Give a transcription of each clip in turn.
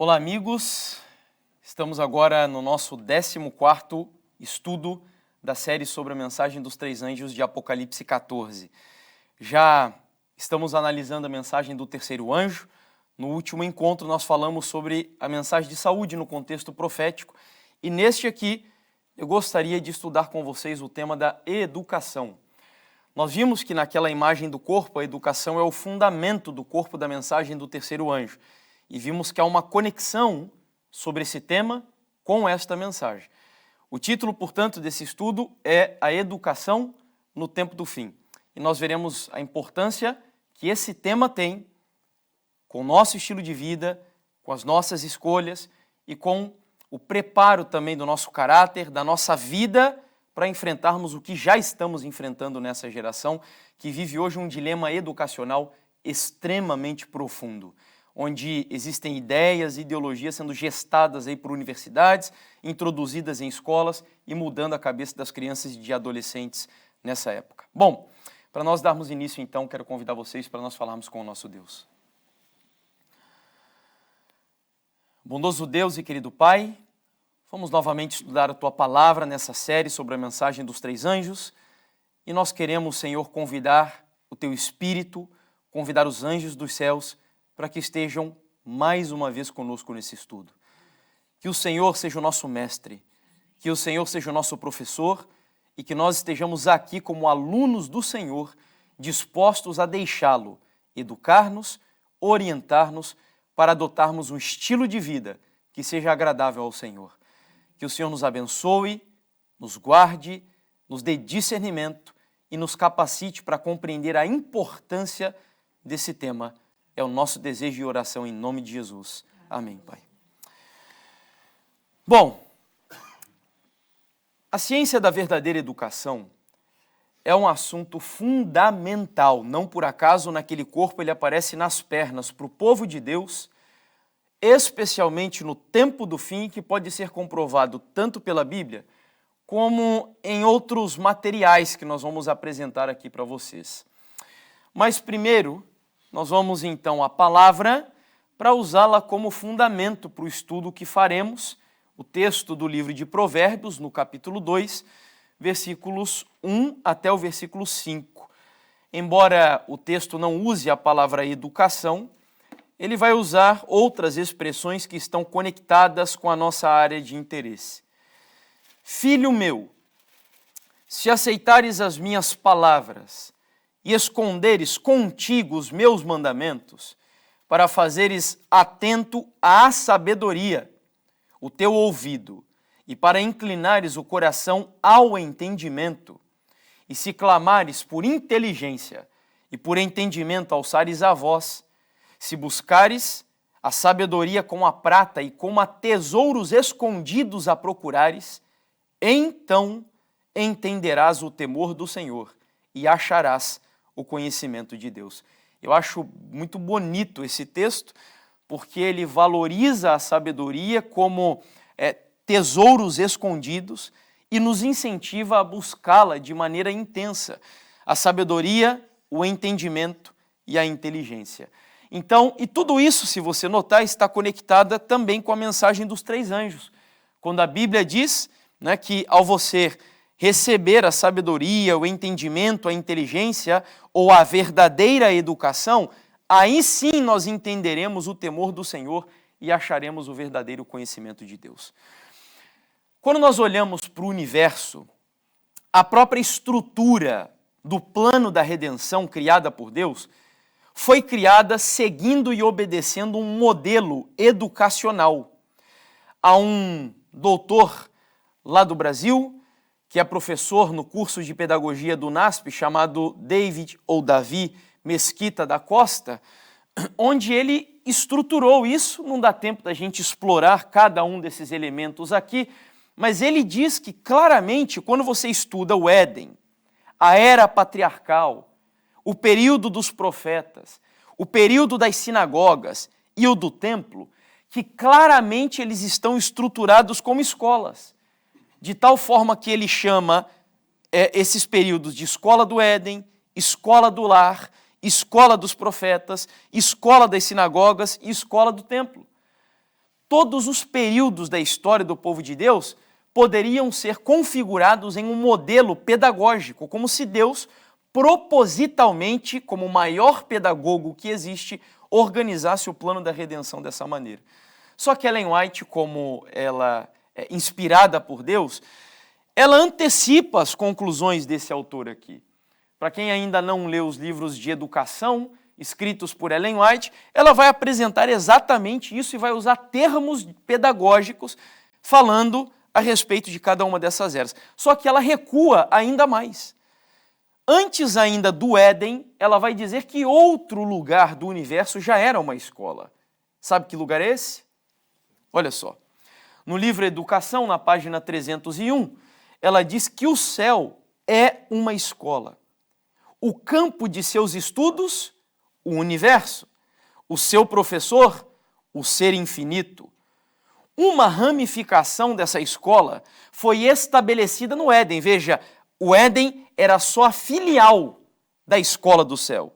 Olá, amigos. Estamos agora no nosso 14º estudo da série sobre a mensagem dos três anjos de Apocalipse 14. Já estamos analisando a mensagem do terceiro anjo. No último encontro nós falamos sobre a mensagem de saúde no contexto profético. E neste aqui eu gostaria de estudar com vocês o tema da educação. Nós vimos que naquela imagem do corpo, a educação é o fundamento do corpo da mensagem do terceiro anjo. E vimos que há uma conexão sobre esse tema com esta mensagem. O título, portanto, desse estudo é A Educação no Tempo do Fim. E nós veremos a importância que esse tema tem com o nosso estilo de vida, com as nossas escolhas e com o preparo também do nosso caráter, da nossa vida, para enfrentarmos o que já estamos enfrentando nessa geração, que vive hoje um dilema educacional extremamente profundo, onde existem ideias e ideologias sendo gestadas aí por universidades, introduzidas em escolas e mudando a cabeça das crianças e de adolescentes nessa época. Bom, para nós darmos início então, quero convidar vocês para nós falarmos com o nosso Deus. Bondoso Deus e querido Pai, vamos novamente estudar a Tua Palavra nessa série sobre a mensagem dos três anjos e nós queremos, Senhor, convidar o Teu Espírito, convidar os anjos dos céus para que estejam mais uma vez conosco nesse estudo. Que o Senhor seja o nosso mestre, que o Senhor seja o nosso professor e que nós estejamos aqui como alunos do Senhor, dispostos a deixá-lo educar-nos, orientar-nos para adotarmos um estilo de vida que seja agradável ao Senhor. Que o Senhor nos abençoe, nos guarde, nos dê discernimento e nos capacite para compreender a importância desse tema. É o nosso desejo e oração em nome de Jesus. Amém, Pai. Bom, a ciência da verdadeira educação é um assunto fundamental. Não por acaso naquele corpo ele aparece nas pernas para o povo de Deus, especialmente no tempo do fim, que pode ser comprovado tanto pela Bíblia como em outros materiais que nós vamos apresentar aqui para vocês. Mas primeiro, nós vamos então à palavra para usá-la como fundamento para o estudo que faremos, o texto do livro de Provérbios, no capítulo 2, versículos 1 até o versículo 5. Embora o texto não use a palavra educação, ele vai usar outras expressões que estão conectadas com a nossa área de interesse. Filho meu, se aceitares as minhas palavras e esconderes contigo os meus mandamentos, para fazeres atento à sabedoria o teu ouvido, e para inclinares o coração ao entendimento, e se clamares por inteligência e por entendimento alçares a voz, se buscares a sabedoria com a prata e como a tesouros escondidos a procurares, então entenderás o temor do Senhor e acharás o conhecimento de Deus. Eu acho muito bonito esse texto, porque ele valoriza a sabedoria como tesouros escondidos e nos incentiva a buscá-la de maneira intensa. A sabedoria, o entendimento e a inteligência. Então, e tudo isso, se você notar, está conectada também com a mensagem dos três anjos. Quando a Bíblia diz, né, que ao você receber a sabedoria, o entendimento, a inteligência ou a verdadeira educação, aí sim nós entenderemos o temor do Senhor e acharemos o verdadeiro conhecimento de Deus. Quando nós olhamos para o universo, a própria estrutura do plano da redenção criada por Deus foi criada seguindo e obedecendo um modelo educacional. Há um doutor lá do Brasil, que é professor no curso de pedagogia do NASP, chamado David ou Davi Mesquita da Costa, onde ele estruturou isso. Não dá tempo da gente explorar cada um desses elementos aqui, mas ele diz que claramente quando você estuda o Éden, a era patriarcal, o período dos profetas, o período das sinagogas e o do templo, que claramente eles estão estruturados como escolas. De tal forma que ele chama esses períodos de escola do Éden, escola do lar, escola dos profetas, escola das sinagogas e escola do templo. todos os períodos da história do povo de Deus poderiam ser configurados em um modelo pedagógico, como se Deus propositalmente, como o maior pedagogo que existe, organizasse o plano da redenção dessa maneira. Só que Ellen White, como ela é inspirada por Deus, ela antecipa as conclusões desse autor aqui. Para quem ainda não leu os livros de educação escritos por Ellen White, ela vai apresentar exatamente isso e vai usar termos pedagógicos falando a respeito de cada uma dessas eras. Só que ela recua ainda mais. Antes ainda do Éden, ela vai dizer que outro lugar do universo já era uma escola. Sabe que lugar é esse? Olha só. No livro Educação, na página 301, ela diz que o céu é uma escola. O campo de seus estudos, o universo. O seu professor, o ser infinito. Uma ramificação dessa escola foi estabelecida no Éden. Veja, o Éden era só a filial da escola do céu.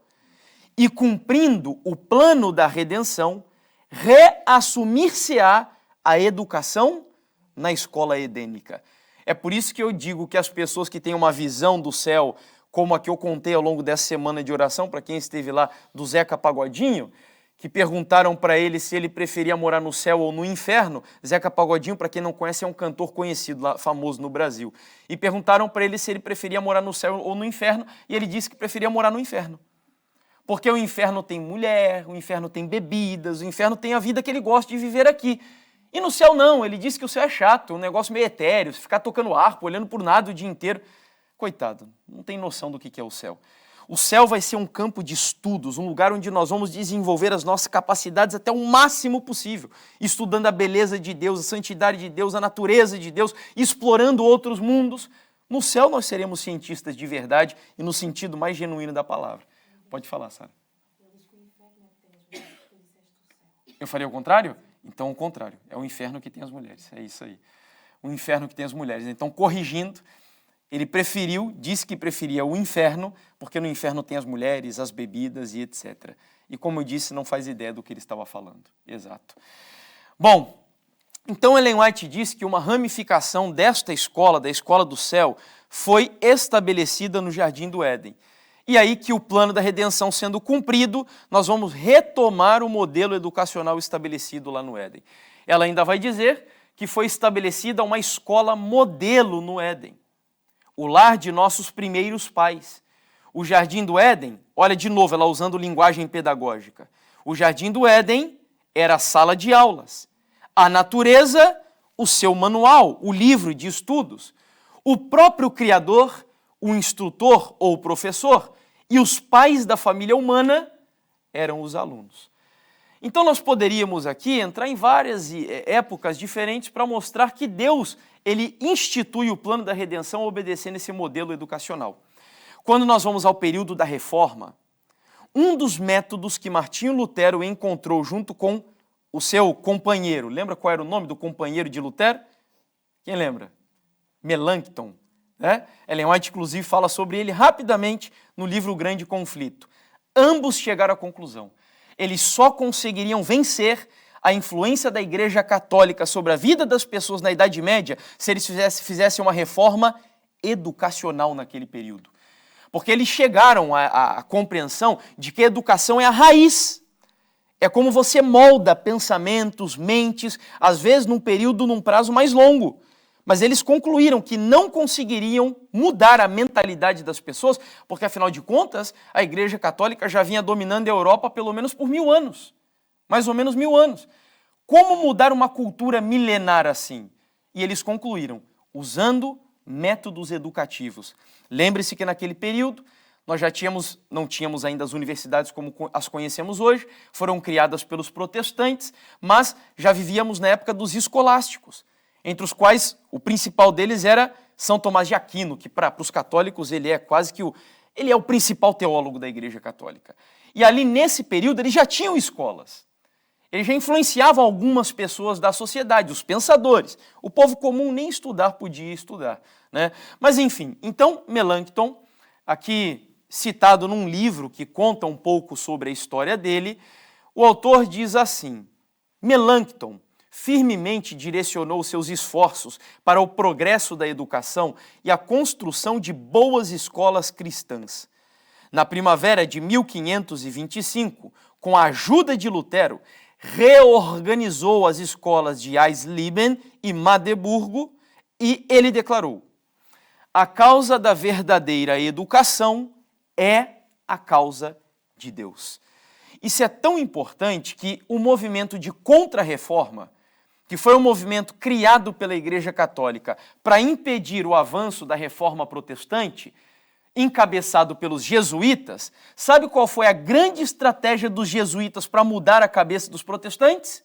E cumprindo o plano da redenção, reassumir-se-á a educação na escola edênica. É por isso que eu digo que as pessoas que têm uma visão do céu, como a que eu contei ao longo dessa semana de oração, para quem esteve lá, do Zeca Pagodinho, que perguntaram para ele se ele preferia morar no céu ou no inferno. Zeca Pagodinho, para quem não conhece, é um cantor conhecido, lá, famoso no Brasil. E perguntaram para ele se ele preferia morar no céu ou no inferno, e ele disse que preferia morar no inferno. Porque o inferno tem mulher, o inferno tem bebidas, o inferno tem a vida que ele gosta de viver aqui. E no céu não, ele disse que o céu é chato, um negócio meio etéreo, ficar tocando harpa, olhando por nada o dia inteiro. Coitado, não tem noção do que é o céu. O céu vai ser um campo de estudos, um lugar onde nós vamos desenvolver as nossas capacidades até o máximo possível, estudando a beleza de Deus, a santidade de Deus, a natureza de Deus, explorando outros mundos. No céu nós seremos cientistas de verdade e no sentido mais genuíno da palavra. Pode falar, Sara. Eu faria o contrário? Então o contrário, é o inferno que tem as mulheres, é isso aí. O inferno que tem as mulheres. Então, corrigindo, ele disse que preferia o inferno, porque no inferno tem as mulheres, as bebidas e etc. E como eu disse, não faz ideia do que ele estava falando. Exato. Bom, então Ellen White diz que uma ramificação desta escola, da escola do céu, foi estabelecida no Jardim do Éden. E aí que o plano da redenção sendo cumprido, nós vamos retomar o modelo educacional estabelecido lá no Éden. Ela ainda vai dizer que foi estabelecida uma escola modelo no Éden. O lar de nossos primeiros pais. O Jardim do Éden, olha de novo, ela usando linguagem pedagógica. O Jardim do Éden era a sala de aulas. A natureza, o seu manual, o livro de estudos. O próprio Criador, o instrutor ou o professor, e os pais da família humana eram os alunos. Então nós poderíamos aqui entrar em várias épocas diferentes para mostrar que Deus ele institui o plano da redenção obedecendo esse modelo educacional. Quando nós vamos ao período da Reforma, um dos métodos que Martinho Lutero encontrou junto com o seu companheiro, lembra qual era o nome do companheiro de Lutero? Quem lembra? Melanchthon. Ellen White, inclusive, fala sobre ele rapidamente no livro O Grande Conflito. Ambos chegaram à conclusão. Eles só conseguiriam vencer a influência da Igreja Católica sobre a vida das pessoas na Idade Média se eles fizessem uma reforma educacional naquele período. Porque eles chegaram à compreensão de que a educação é a raiz. É como você molda pensamentos, mentes, às vezes num prazo mais longo. Mas eles concluíram que não conseguiriam mudar a mentalidade das pessoas, porque, afinal de contas, a Igreja Católica já vinha dominando a Europa pelo menos por 1000 anos. Mais ou menos 1000 anos. Como mudar uma cultura milenar assim? E eles concluíram, usando métodos educativos. Lembre-se que naquele período, nós não tínhamos ainda as universidades como as conhecemos hoje, foram criadas pelos protestantes, mas já vivíamos na época dos escolásticos, entre os quais o principal deles era São Tomás de Aquino, que para os católicos ele é quase que ele é o principal teólogo da Igreja Católica. E ali nesse período eles já tinham escolas. Eles já influenciavam algumas pessoas da sociedade, os pensadores. O povo comum nem estudar podia estudar, né? Mas enfim, então Melanchthon, aqui citado num livro que conta um pouco sobre a história dele, o autor diz assim: Melanchthon firmemente direcionou seus esforços para o progresso da educação e a construção de boas escolas cristãs. Na primavera de 1525, com a ajuda de Lutero, reorganizou as escolas de Eisleben e Magdeburgo e ele declarou: a causa da verdadeira educação é a causa de Deus. Isso é tão importante que o movimento de contra-reforma, que foi um movimento criado pela Igreja Católica para impedir o avanço da reforma protestante, encabeçado pelos jesuítas, sabe qual foi a grande estratégia dos jesuítas para mudar a cabeça dos protestantes?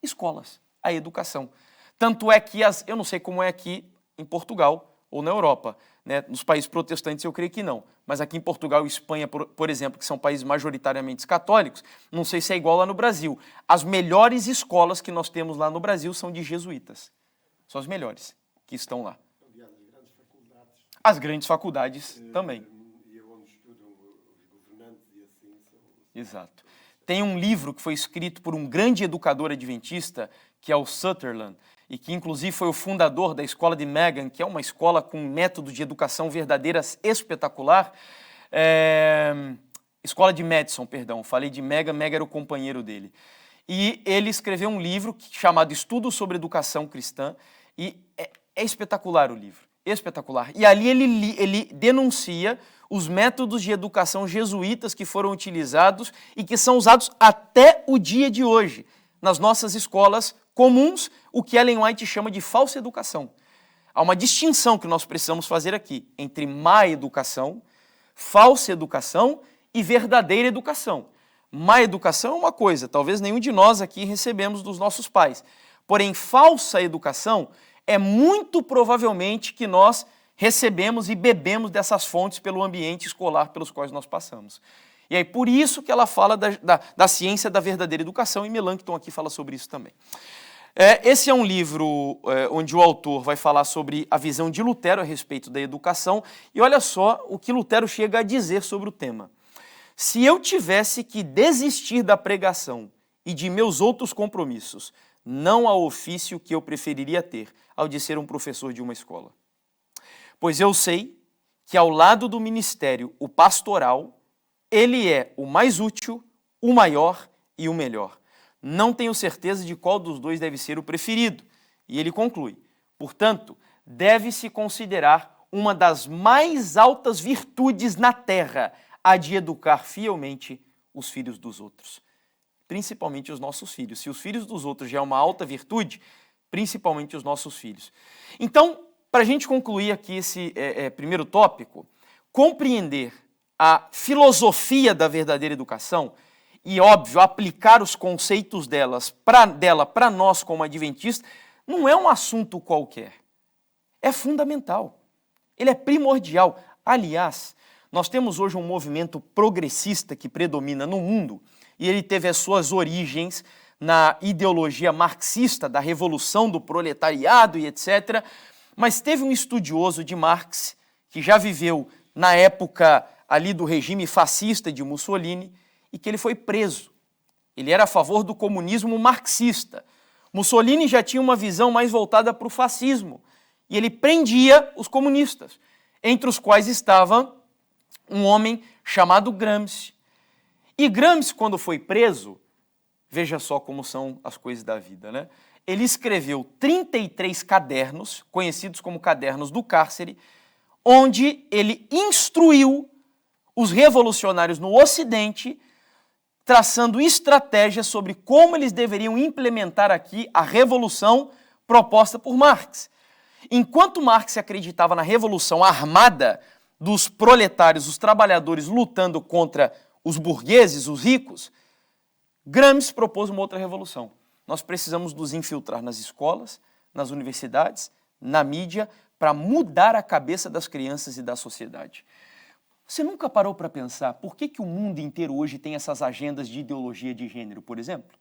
Escolas, a educação. Tanto é que, eu não sei como é aqui em Portugal ou na Europa, né? Nos países protestantes eu creio que não, mas aqui em Portugal e Espanha, por exemplo, que são países majoritariamente católicos, não sei se é igual lá no Brasil. As melhores escolas que nós temos lá no Brasil são de jesuítas. São as melhores que estão lá. As grandes faculdades também. E onde estudam os governantes e assim são... Exato. Tem um livro que foi escrito por um grande educador adventista, que é o Sutherland, e que inclusive foi o fundador da escola de Megan, que é uma escola com um método de educação verdadeira espetacular. Escola de Madison, perdão, falei de Megan, Megan era o companheiro dele. E ele escreveu um livro chamado Estudo sobre Educação Cristã, e é espetacular o livro. Espetacular. E ali ele denuncia os métodos de educação jesuítas que foram utilizados e que são usados até o dia de hoje nas nossas escolas comuns, o que Ellen White chama de falsa educação. Há uma distinção que nós precisamos fazer aqui entre má educação, falsa educação e verdadeira educação. Má educação é uma coisa, talvez nenhum de nós aqui recebemos dos nossos pais. Porém, falsa educação é muito provavelmente que nós recebemos e bebemos dessas fontes pelo ambiente escolar pelos quais nós passamos. E aí, por isso que ela fala da ciência da verdadeira educação, e Melanchthon aqui fala sobre isso também. Esse é um livro onde o autor vai falar sobre a visão de Lutero a respeito da educação, e olha só o que Lutero chega a dizer sobre o tema. Se eu tivesse que desistir da pregação e de meus outros compromissos, não há ofício que eu preferiria ter ao de ser um professor de uma escola. Pois eu sei que ao lado do ministério, o pastoral, ele é o mais útil, o maior e o melhor. Não tenho certeza de qual dos dois deve ser o preferido. E ele conclui, portanto, deve-se considerar uma das mais altas virtudes na terra a de educar fielmente os filhos dos outros. Principalmente os nossos filhos. Se os filhos dos outros já é uma alta virtude, principalmente os nossos filhos. Então, para a gente concluir aqui esse primeiro tópico, compreender a filosofia da verdadeira educação e, óbvio, aplicar os conceitos dela para nós como adventistas, não é um assunto qualquer. É fundamental. Ele é primordial. Aliás, nós temos hoje um movimento progressista que predomina no mundo, e ele teve as suas origens na ideologia marxista da revolução do proletariado e etc. Mas teve um estudioso de Marx, que já viveu na época ali do regime fascista de Mussolini, e que ele foi preso. Ele era a favor do comunismo marxista. Mussolini já tinha uma visão mais voltada para o fascismo, e ele prendia os comunistas, entre os quais estava um homem chamado Gramsci. E Gramsci, quando foi preso, veja só como são as coisas da vida, né? Ele escreveu 33 cadernos, conhecidos como cadernos do cárcere, onde ele instruiu os revolucionários no Ocidente, traçando estratégias sobre como eles deveriam implementar aqui a revolução proposta por Marx. Enquanto Marx acreditava na revolução armada dos proletários, os trabalhadores lutando contra os burgueses, os ricos, Gramsci propôs uma outra revolução. Nós precisamos nos infiltrar nas escolas, nas universidades, na mídia, para mudar a cabeça das crianças e da sociedade. Você nunca parou para pensar por que o mundo inteiro hoje tem essas agendas de ideologia de gênero, por exemplo?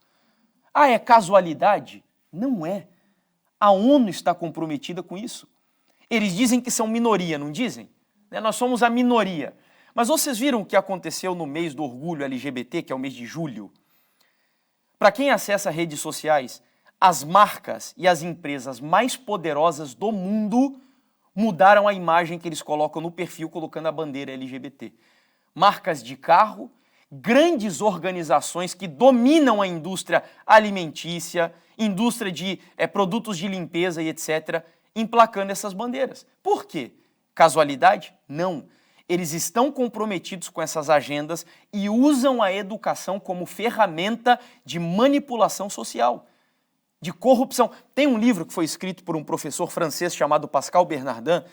Ah, é casualidade? Não é. A ONU está comprometida com isso. Eles dizem que são minoria, não dizem? Nós somos a minoria. Mas vocês viram o que aconteceu no mês do orgulho LGBT, que é o mês de julho? Para quem acessa redes sociais, As marcas e as empresas mais poderosas do mundo mudaram a imagem que eles colocam no perfil colocando a bandeira LGBT. Marcas de carro, grandes organizações que dominam a indústria alimentícia, indústria de produtos de limpeza e etc., emplacando essas bandeiras. Por quê? Casualidade? Não. Eles estão comprometidos com essas agendas e usam a educação como ferramenta de manipulação social, de corrupção. Tem um livro que foi escrito por um professor francês chamado Pascal Bernardin.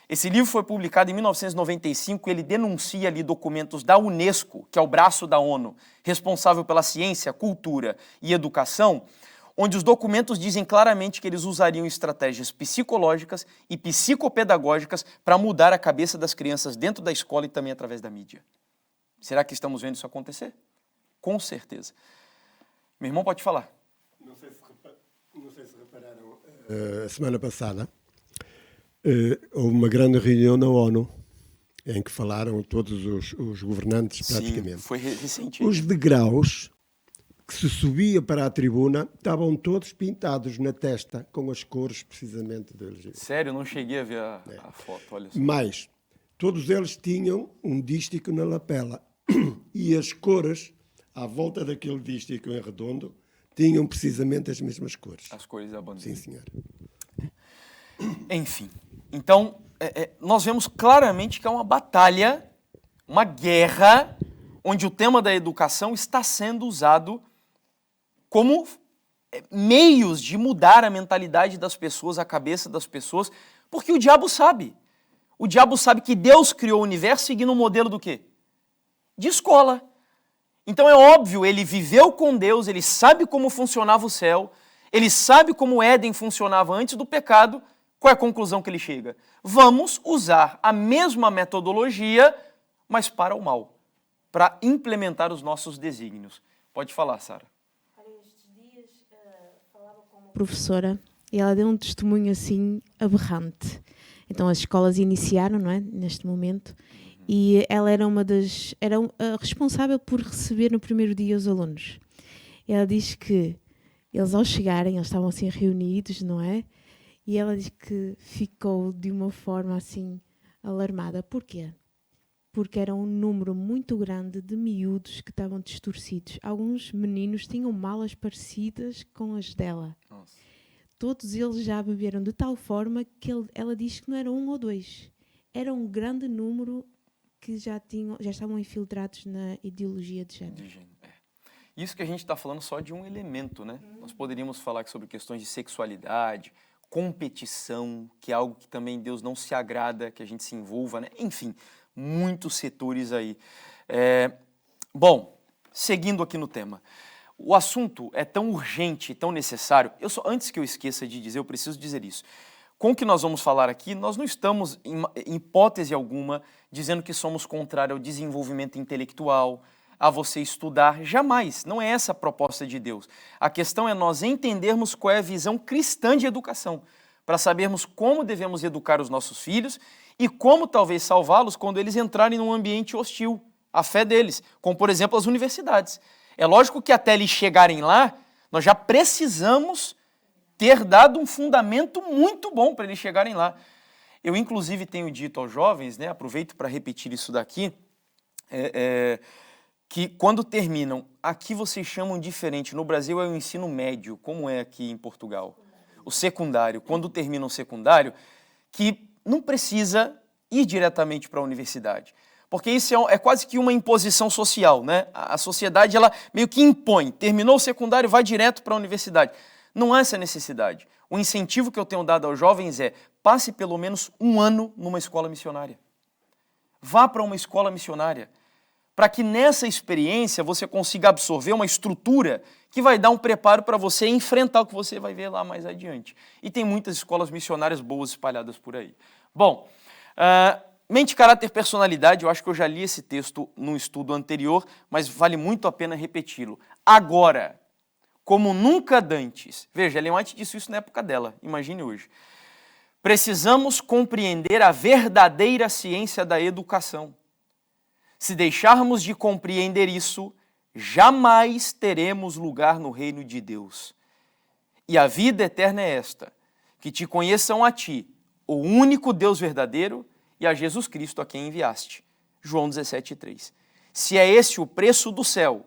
Esse livro foi publicado em 1995 e ele denuncia ali documentos da Unesco, que é o braço da ONU, responsável pela ciência, cultura e educação, onde os documentos dizem claramente que eles usariam estratégias psicológicas e psicopedagógicas para mudar a cabeça das crianças dentro da escola e também através da mídia. Será que estamos vendo isso acontecer? Com certeza. Meu irmão pode falar. Não sei se repararam, a semana passada houve uma grande reunião na ONU em que falaram todos os governantes praticamente. Sim, foi recente. Os degraus que se subia para a tribuna estavam todos pintados na testa com as cores precisamente deles. Sério, não cheguei a ver a foto, olha só. Mas todos eles tinham um dístico na lapela e as cores à volta daquele dístico em redondo tinham precisamente as mesmas cores. As cores da bandeira. Sim, senhor. Enfim, então nós vemos claramente que é uma batalha, uma guerra, onde o tema da educação está sendo usado como meios de mudar a mentalidade das pessoas, a cabeça das pessoas, porque o diabo sabe. O diabo sabe que Deus criou o universo seguindo um modelo do quê? De escola. Então é óbvio, ele viveu com Deus, ele sabe como funcionava o céu, ele sabe como o Éden funcionava antes do pecado. Qual é a conclusão que ele chega? Vamos usar a mesma metodologia, mas para o mal, para implementar os nossos desígnios. Pode falar, Sara. Professora, e ela deu um testemunho assim aberrante. Então as escolas iniciaram, não é, neste momento, e ela era a responsável por receber no primeiro dia os alunos. E ela diz que eles ao chegarem, eles estavam assim reunidos, não é? E ela diz que ficou de uma forma assim alarmada. Porquê? Porque era um número muito grande de miúdos que estavam distorcidos. Alguns meninos tinham malas parecidas com as dela. Nossa. Todos eles já beberam de tal forma que ela diz que não era um ou dois. Era um grande número que já estavam infiltrados na ideologia de género. Isso que a gente está falando só de um elemento, né? Nós poderíamos falar sobre questões de sexualidade, competição, que é algo que também Deus não se agrada, que a gente se envolva, né? Enfim, muitos setores aí. Bom, seguindo aqui no tema. O assunto é tão urgente, tão necessário. Antes que eu esqueça de dizer, eu preciso dizer isso. Com o que nós vamos falar aqui, nós não estamos, em hipótese alguma, dizendo que somos contrários ao desenvolvimento intelectual, a você estudar. Jamais. Não é essa a proposta de Deus. A questão é nós entendermos qual é a visão cristã de educação, para sabermos como devemos educar os nossos filhos e como talvez salvá-los quando eles entrarem num ambiente hostil à fé deles, como, por exemplo, as universidades. É lógico que até eles chegarem lá, nós já precisamos ter dado um fundamento muito bom para eles chegarem lá. Eu, inclusive, tenho dito aos jovens, né, aproveito para repetir isso daqui, que quando terminam, aqui vocês chamam diferente, no Brasil é o ensino médio, como é aqui em Portugal, o secundário. Quando terminam o secundário, que não precisa ir diretamente para a universidade. Porque isso é quase que uma imposição social, né? A sociedade ela meio que impõe, terminou o secundário, vai direto para a universidade. Não há essa necessidade. O incentivo que eu tenho dado aos jovens é passe pelo menos um ano numa escola missionária. Vá para uma escola missionária, para que nessa experiência você consiga absorver uma estrutura que vai dar um preparo para você enfrentar o que você vai ver lá mais adiante. E tem muitas escolas missionárias boas espalhadas por aí. Bom, mente, caráter, personalidade, eu acho que eu já li esse texto num estudo anterior, mas vale muito a pena repeti-lo. Agora, como nunca dantes, veja, Ellen White disse isso na época dela, imagine hoje, precisamos compreender a verdadeira ciência da educação. Se deixarmos de compreender isso, jamais teremos lugar no reino de Deus. E a vida eterna é esta, que te conheçam a ti, o único Deus verdadeiro, e a Jesus Cristo a quem enviaste. João 17,3. Se é esse o preço do céu,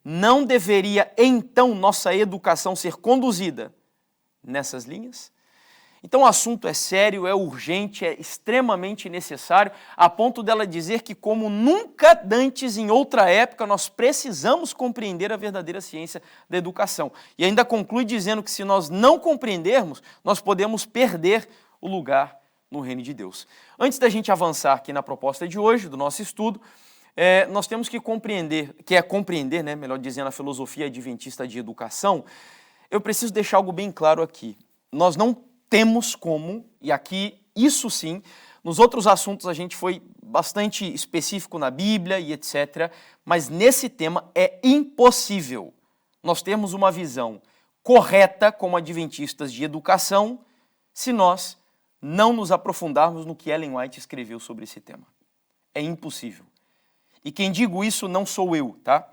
não deveria então nossa educação ser conduzida nessas linhas? Então o assunto é sério, é urgente, é extremamente necessário, a ponto dela dizer que como nunca antes em outra época nós precisamos compreender a verdadeira ciência da educação. E ainda conclui dizendo que se nós não compreendermos, nós podemos perder o lugar no reino de Deus. Antes da gente avançar aqui na proposta de hoje, do nosso estudo, nós temos que compreender, melhor dizendo, a filosofia adventista de educação. Eu preciso deixar algo bem claro aqui. Nós não temos como, e aqui, isso sim, nos outros assuntos a gente foi bastante específico na Bíblia e etc., mas nesse tema é impossível nós termos uma visão correta como adventistas de educação se nós não nos aprofundarmos no que Ellen White escreveu sobre esse tema. É impossível. E quem digo isso não sou eu, tá?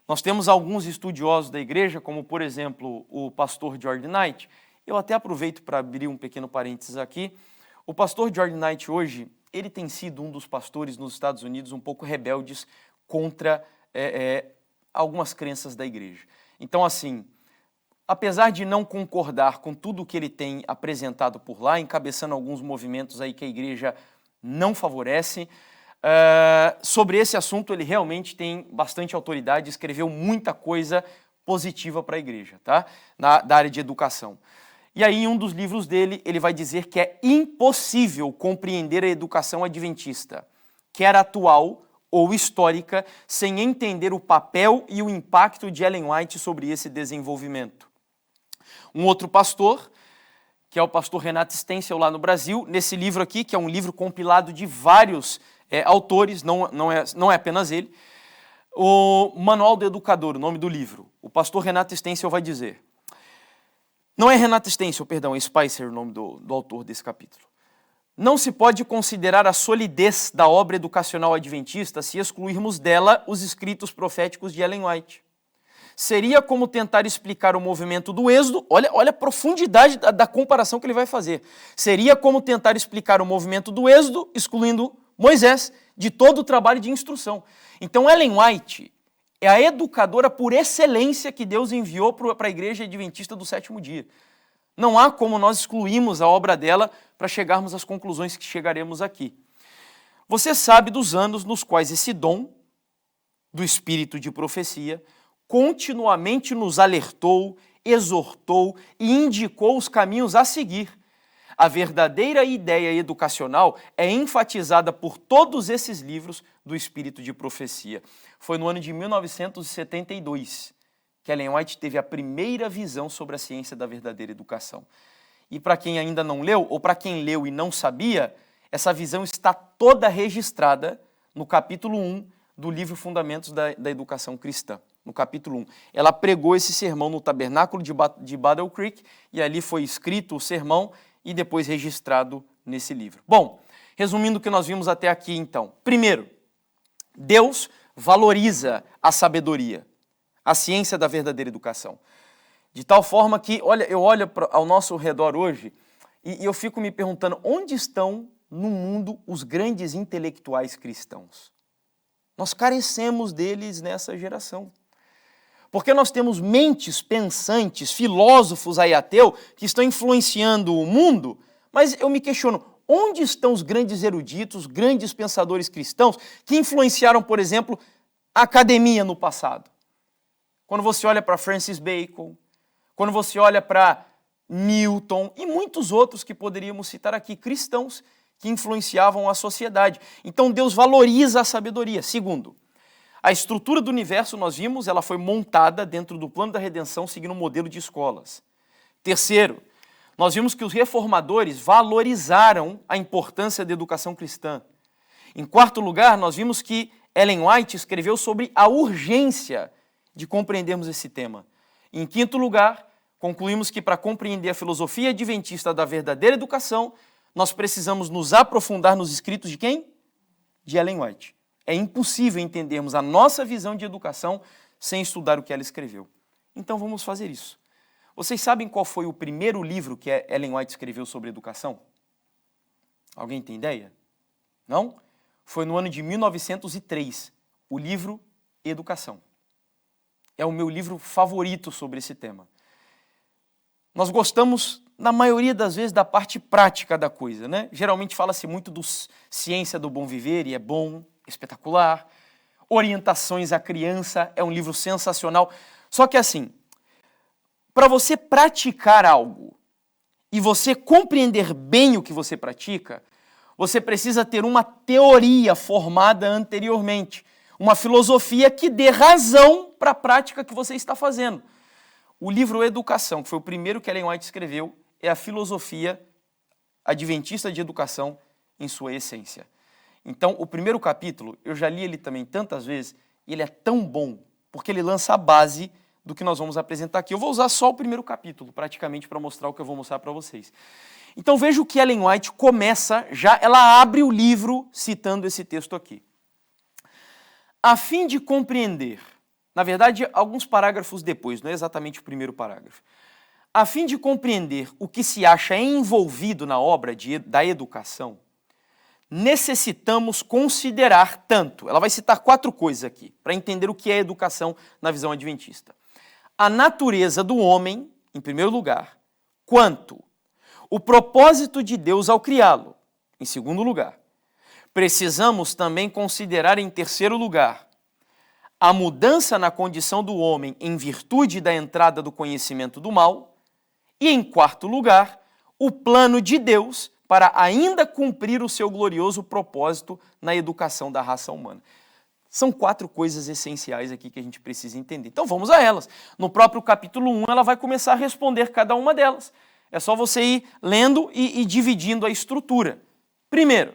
Nós temos alguns estudiosos da igreja, como por exemplo o pastor George Knight. Eu até aproveito para abrir um pequeno parênteses aqui. O pastor George Knight hoje, ele tem sido um dos pastores nos Estados Unidos um pouco rebeldes contra algumas crenças da igreja. Então assim, apesar de não concordar com tudo que ele tem apresentado por lá, encabeçando alguns movimentos aí que a igreja não favorece, sobre esse assunto ele realmente tem bastante autoridade, escreveu muita coisa positiva para a igreja, tá? Da área de educação. E aí, em um dos livros dele, ele vai dizer que é impossível compreender a educação adventista, quer atual ou histórica, sem entender o papel e o impacto de Ellen White sobre esse desenvolvimento. Um outro pastor, que é o pastor Renato Stencil lá no Brasil, nesse livro aqui, que é um livro compilado de vários autores, não é apenas ele, o Manual do Educador, o nome do livro, o pastor Renato Stencil vai dizer, não é Renato Stencil, perdão, é Spicer o nome do autor desse capítulo. Não se pode considerar a solidez da obra educacional adventista se excluirmos dela os escritos proféticos de Ellen White. Seria como tentar explicar o movimento do Êxodo, olha a profundidade da comparação que ele vai fazer. Seria como tentar explicar o movimento do Êxodo, excluindo Moisés, de todo o trabalho de instrução. Então Ellen White é a educadora por excelência que Deus enviou para a igreja adventista do sétimo dia. Não há como nós excluirmos a obra dela para chegarmos às conclusões que chegaremos aqui. Você sabe dos anos nos quais esse dom do espírito de profecia continuamente nos alertou, exortou e indicou os caminhos a seguir. A verdadeira ideia educacional é enfatizada por todos esses livros do espírito de profecia. Foi no ano de 1972 que Ellen White teve a primeira visão sobre a ciência da verdadeira educação. E para quem ainda não leu, ou para quem leu e não sabia, essa visão está toda registrada no capítulo 1 do livro Fundamentos da Educação Cristã. No capítulo 1. Ela pregou esse sermão no tabernáculo de Battle Creek e ali foi escrito o sermão e depois registrado nesse livro. Bom, resumindo o que nós vimos até aqui então. Primeiro, Deus valoriza a sabedoria, a ciência da verdadeira educação. De tal forma que, eu olho ao nosso redor hoje e eu fico me perguntando onde estão no mundo os grandes intelectuais cristãos? Nós carecemos deles nessa geração. Porque nós temos mentes pensantes, filósofos aí ateu, que estão influenciando o mundo, mas eu me questiono, onde estão os grandes eruditos, grandes pensadores cristãos que influenciaram, por exemplo, a academia no passado? Quando você olha para Francis Bacon, quando você olha para Newton e muitos outros que poderíamos citar aqui, cristãos que influenciavam a sociedade. Então Deus valoriza a sabedoria. Segundo, a estrutura do universo, nós vimos, ela foi montada dentro do plano da redenção, seguindo um modelo de escolas. Terceiro, nós vimos que os reformadores valorizaram a importância da educação cristã. Em quarto lugar, nós vimos que Ellen White escreveu sobre a urgência de compreendermos esse tema. Em quinto lugar, concluímos que para compreender a filosofia adventista da verdadeira educação, nós precisamos nos aprofundar nos escritos de quem? De Ellen White. É impossível entendermos a nossa visão de educação sem estudar o que ela escreveu. Então vamos fazer isso. Vocês sabem qual foi o primeiro livro que Ellen White escreveu sobre educação? Alguém tem ideia? Não? Foi no ano de 1903, o livro Educação. É o meu livro favorito sobre esse tema. Nós gostamos, na maioria das vezes, da parte prática da coisa, né? Geralmente fala-se muito do Ciência do Bom Viver, e é bom, espetacular. Orientações à Criança, é um livro sensacional. Só que assim, para você praticar algo e você compreender bem o que você pratica, você precisa ter uma teoria formada anteriormente, uma filosofia que dê razão para a prática que você está fazendo. O livro Educação, que foi o primeiro que Ellen White escreveu, é a filosofia adventista de educação em sua essência. Então, o primeiro capítulo, eu já li ele também tantas vezes, e ele é tão bom, porque ele lança a base do que nós vamos apresentar aqui. Eu vou usar só o primeiro capítulo, praticamente, para mostrar o que eu vou mostrar para vocês. Então, veja o que Ellen White começa, ela abre o livro citando esse texto aqui. A fim de compreender, na verdade, alguns parágrafos depois, não é exatamente o primeiro parágrafo. A fim de compreender o que se acha envolvido na obra da educação, necessitamos considerar tanto, ela vai citar 4 coisas aqui, para entender o que é educação na visão adventista. A natureza do homem, em primeiro lugar, quanto o propósito de Deus ao criá-lo, em segundo lugar. Precisamos também considerar, em terceiro lugar, a mudança na condição do homem em virtude da entrada do conhecimento do mal, e, em quarto lugar, o plano de Deus para ainda cumprir o seu glorioso propósito na educação da raça humana. São 4 coisas essenciais aqui que a gente precisa entender. Então vamos a elas. No próprio capítulo 1, ela vai começar a responder cada uma delas. É só você ir lendo e dividindo a estrutura. Primeiro,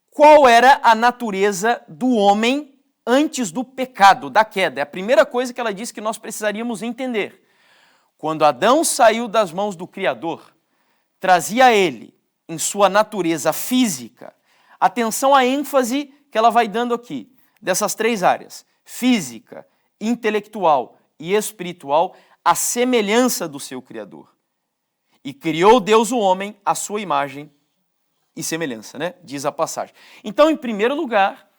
qual era a natureza do homem antes do pecado, da queda? É a primeira coisa que ela diz que nós precisaríamos entender. Quando Adão saiu das mãos do Criador, trazia ele, em sua natureza física, atenção à ênfase que ela vai dando aqui, dessas 3 áreas, física, intelectual e espiritual, a semelhança do seu Criador. E criou Deus o homem à sua imagem e semelhança, né? Diz a passagem. Então, em primeiro lugar,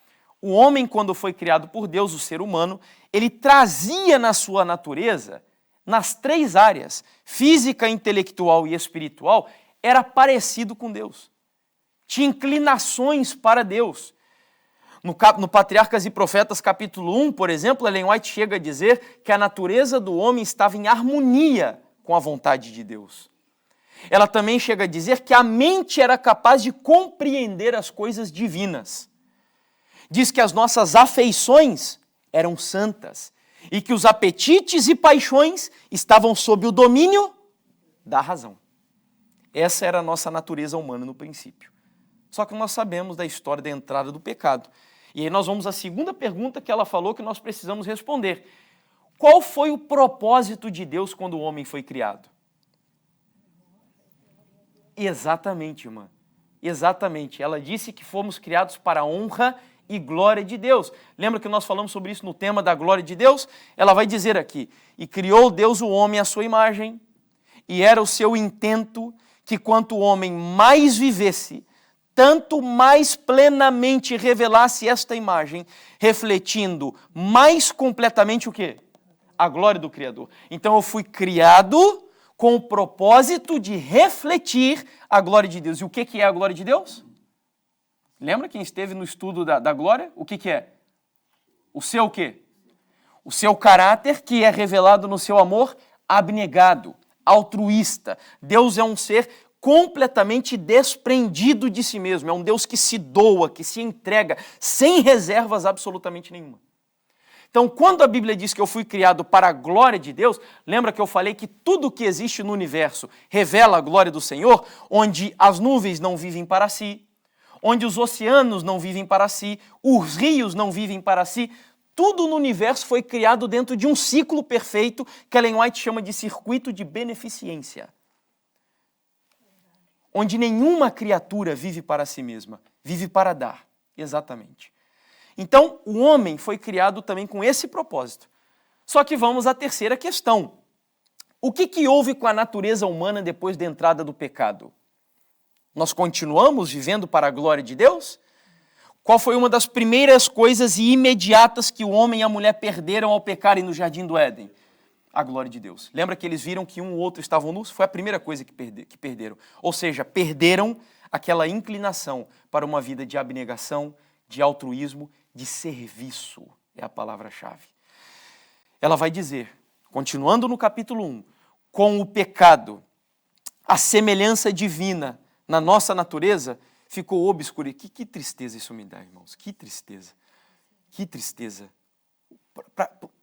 o homem, quando foi criado por Deus, o ser humano, ele trazia na sua natureza, nas 3 áreas, física, intelectual e espiritual, era parecido com Deus. Tinha inclinações para Deus. No Patriarcas e Profetas, capítulo 1, por exemplo, Ellen White chega a dizer que a natureza do homem estava em harmonia com a vontade de Deus. Ela também chega a dizer que a mente era capaz de compreender as coisas divinas. Diz que as nossas afeições eram santas e que os apetites e paixões estavam sob o domínio da razão. Essa era a nossa natureza humana no princípio. Só que nós sabemos da história da entrada do pecado. E aí nós vamos à segunda pergunta que ela falou que nós precisamos responder. Qual foi o propósito de Deus quando o homem foi criado? Exatamente, irmã. Exatamente. Ela disse que fomos criados para a honra e glória de Deus. Lembra que nós falamos sobre isso no tema da glória de Deus? Ela vai dizer aqui, e criou Deus o homem à sua imagem, e era o seu intento que quanto o homem mais vivesse, tanto mais plenamente revelasse esta imagem, refletindo mais completamente o quê? A glória do Criador. Então eu fui criado com o propósito de refletir a glória de Deus. E o que é a glória de Deus? Lembra quem esteve no estudo da glória? O que é? O seu o quê? O seu caráter que é revelado no seu amor abnegado, altruísta. Deus é um ser completamente desprendido de si mesmo. É um Deus que se doa, que se entrega, sem reservas absolutamente nenhuma. Então, quando a Bíblia diz que eu fui criado para a glória de Deus, lembra que eu falei que tudo que existe no universo revela a glória do Senhor, onde as nuvens não vivem para si, onde os oceanos não vivem para si, os rios não vivem para si, tudo no universo foi criado dentro de um ciclo perfeito que Ellen White chama de circuito de beneficência, onde nenhuma criatura vive para si mesma, vive para dar, exatamente. Então, o homem foi criado também com esse propósito. Só que vamos à terceira questão. O que houve com a natureza humana depois da entrada do pecado? Nós continuamos vivendo para a glória de Deus? Qual foi uma das primeiras coisas imediatas que o homem e a mulher perderam ao pecarem no Jardim do Éden? A glória de Deus. Lembra que eles viram que um ou outro estavam nus? Foi a primeira coisa que perderam. Ou seja, perderam aquela inclinação para uma vida de abnegação, de altruísmo, de serviço. É a palavra-chave. Ela vai dizer, continuando no capítulo 1, com o pecado, a semelhança divina na nossa natureza ficou obscurecida. Que tristeza isso me dá, irmãos. Que tristeza. Que tristeza.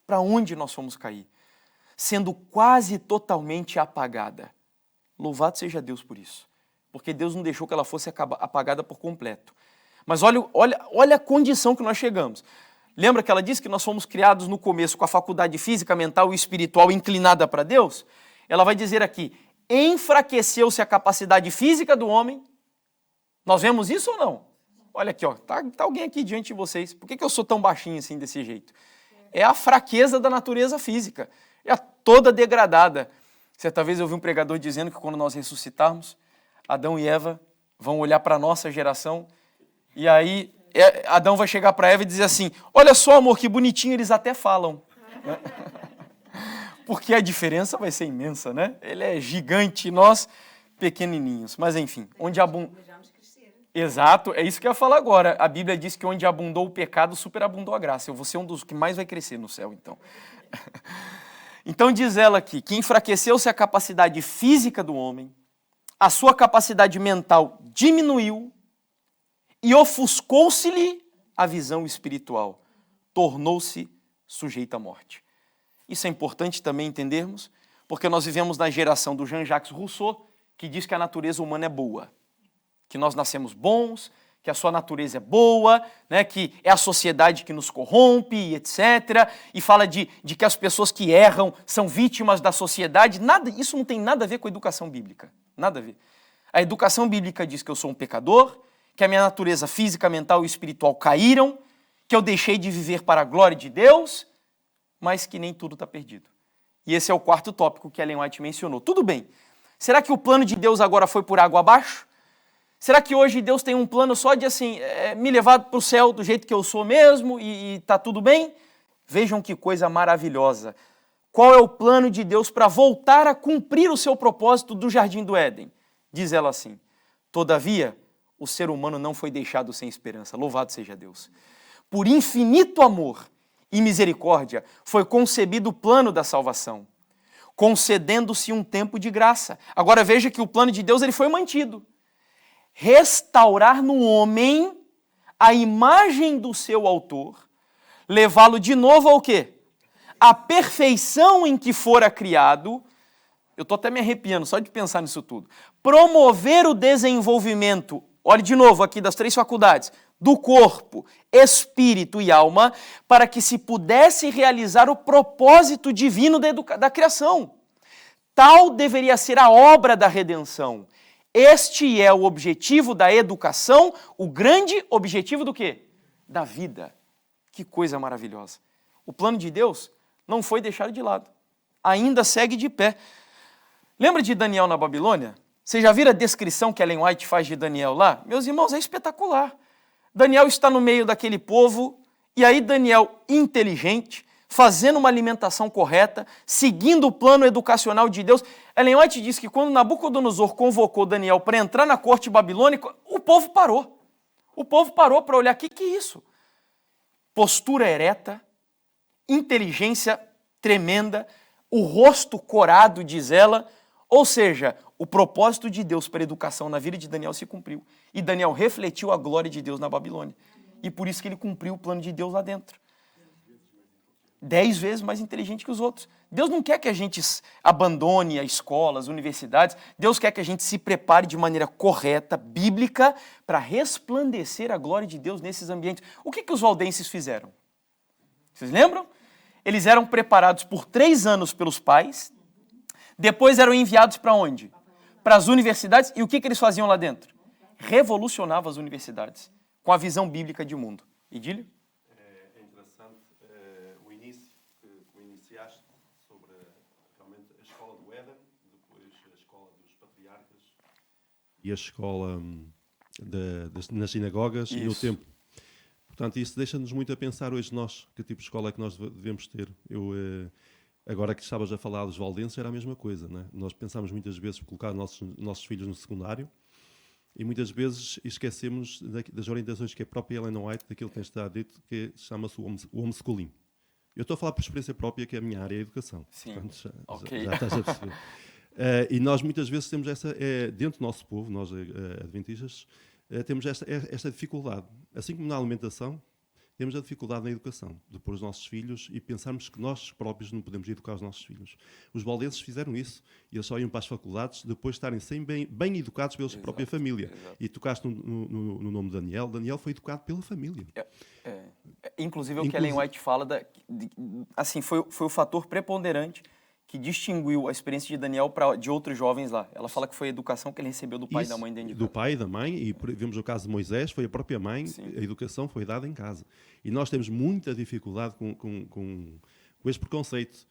Para onde nós fomos cair? Sendo quase totalmente apagada. Louvado seja Deus por isso. Porque Deus não deixou que ela fosse apagada por completo. Mas olha a condição que nós chegamos. Lembra que ela disse que nós fomos criados no começo com a faculdade física, mental e espiritual inclinada para Deus? Ela vai dizer aqui, enfraqueceu-se a capacidade física do homem. Nós vemos isso ou não? Olha aqui, ó, tá alguém aqui diante de vocês. Por que eu sou tão baixinho assim desse jeito? É a fraqueza da natureza física. É toda degradada. Certa vez eu vi um pregador dizendo que quando nós ressuscitarmos, Adão e Eva vão olhar para a nossa geração e aí Adão vai chegar para Eva e dizer assim, olha só, amor, que bonitinho, eles até falam. Porque a diferença vai ser imensa, né? Ele é gigante e nós pequenininhos. Mas enfim, onde abundou... Exato, é isso que eu ia falar agora. A Bíblia diz que onde abundou o pecado, superabundou a graça. Eu vou ser um dos que mais vai crescer no céu, então. Então diz ela aqui, que enfraqueceu-se a capacidade física do homem, a sua capacidade mental diminuiu e ofuscou-se-lhe a visão espiritual. Tornou-se sujeito à morte. Isso é importante também entendermos, porque nós vivemos na geração do Jean-Jacques Rousseau, que diz que a natureza humana é boa, que nós nascemos bons, que a sua natureza é boa, né, que é a sociedade que nos corrompe, etc. E fala de que as pessoas que erram são vítimas da sociedade. Isso não tem nada a ver com a educação bíblica. Nada a ver. A educação bíblica diz que eu sou um pecador, que a minha natureza física, mental e espiritual caíram, que eu deixei de viver para a glória de Deus, mas que nem tudo está perdido. E esse é o quarto tópico que Ellen White mencionou. Tudo bem. Será que o plano de Deus agora foi por água abaixo? Será que hoje Deus tem um plano só de assim, me levar para o céu do jeito que eu sou mesmo e está tudo bem? Vejam que coisa maravilhosa. Qual é o plano de Deus para voltar a cumprir o seu propósito do Jardim do Éden? Diz ela assim, todavia, o ser humano não foi deixado sem esperança. Louvado seja Deus. Por infinito amor e misericórdia foi concebido o plano da salvação, concedendo-se um tempo de graça. Agora veja que o plano de Deus ele foi mantido. Restaurar no homem a imagem do seu autor, levá-lo de novo ao quê? A perfeição em que fora criado. Eu estou até me arrepiando só de pensar nisso tudo. Promover o desenvolvimento, olhe de novo aqui das 3 faculdades, do corpo, espírito e alma, para que se pudesse realizar o propósito divino da criação. Tal deveria ser a obra da redenção. Este é o objetivo da educação, o grande objetivo do quê? Da vida. Que coisa maravilhosa. O plano de Deus não foi deixado de lado. Ainda segue de pé. Lembra de Daniel na Babilônia? Vocês já viram a descrição que Ellen White faz de Daniel lá? Meus irmãos, é espetacular. Daniel está no meio daquele povo, e aí Daniel, inteligente, fazendo uma alimentação correta, seguindo o plano educacional de Deus. Ellen White diz que quando Nabucodonosor convocou Daniel para entrar na corte babilônica, o povo parou. O povo parou para olhar, que é isso? Postura ereta, inteligência tremenda, o rosto corado, diz ela, ou seja, o propósito de Deus para a educação na vida de Daniel se cumpriu. E Daniel refletiu a glória de Deus na Babilônia. E por isso que ele cumpriu o plano de Deus lá dentro. 10 vezes mais inteligente que os outros. Deus não quer que a gente abandone a escola, as universidades. Deus quer que a gente se prepare de maneira correta, bíblica, para resplandecer a glória de Deus nesses ambientes. O que os valdenses fizeram? Vocês lembram? Eles eram preparados por 3 anos pelos pais, depois eram enviados para onde? Para as universidades. E o que eles faziam lá dentro? Revolucionavam as universidades com a visão bíblica de mundo. Idílio? É interessante o início que iniciaste sobre realmente a escola do e a escola nas sinagogas e no templo. Portanto, isso deixa-nos muito a pensar hoje nós, que tipo de escola é que nós devemos ter. Agora que estavas a falar dos valdenses, era a mesma coisa, né? Nós pensamos muitas vezes colocar nossos filhos no secundário e muitas vezes esquecemos das orientações que a própria Ellen White, daquilo que está dito, que chama-se o homeschooling. Eu estou a falar por experiência própria, que a minha área é a educação. Sim. Portanto, Okay. já estás a perceber. E nós muitas vezes temos dentro do nosso povo, nós adventistas, temos esta dificuldade. Assim como na alimentação, temos a dificuldade na educação, de pôr os nossos filhos e pensarmos que nós próprios não podemos educar os nossos filhos. Os valdenses fizeram isso, e eles só iam para as faculdades depois de estarem bem educados pela sua própria família. Exato. E tocaste no nome de Daniel. Daniel foi educado pela família. Inclusive, o que Ellen White fala, assim, foi o fator preponderante que distinguiu a experiência de Daniel de outros jovens lá. Ela fala que foi a educação que ele recebeu do pai e da mãe dentro de casa. Do pai e da mãe, e vemos o caso de Moisés, foi a própria mãe. Sim. A educação foi dada em casa. E nós temos muita dificuldade com este preconceito.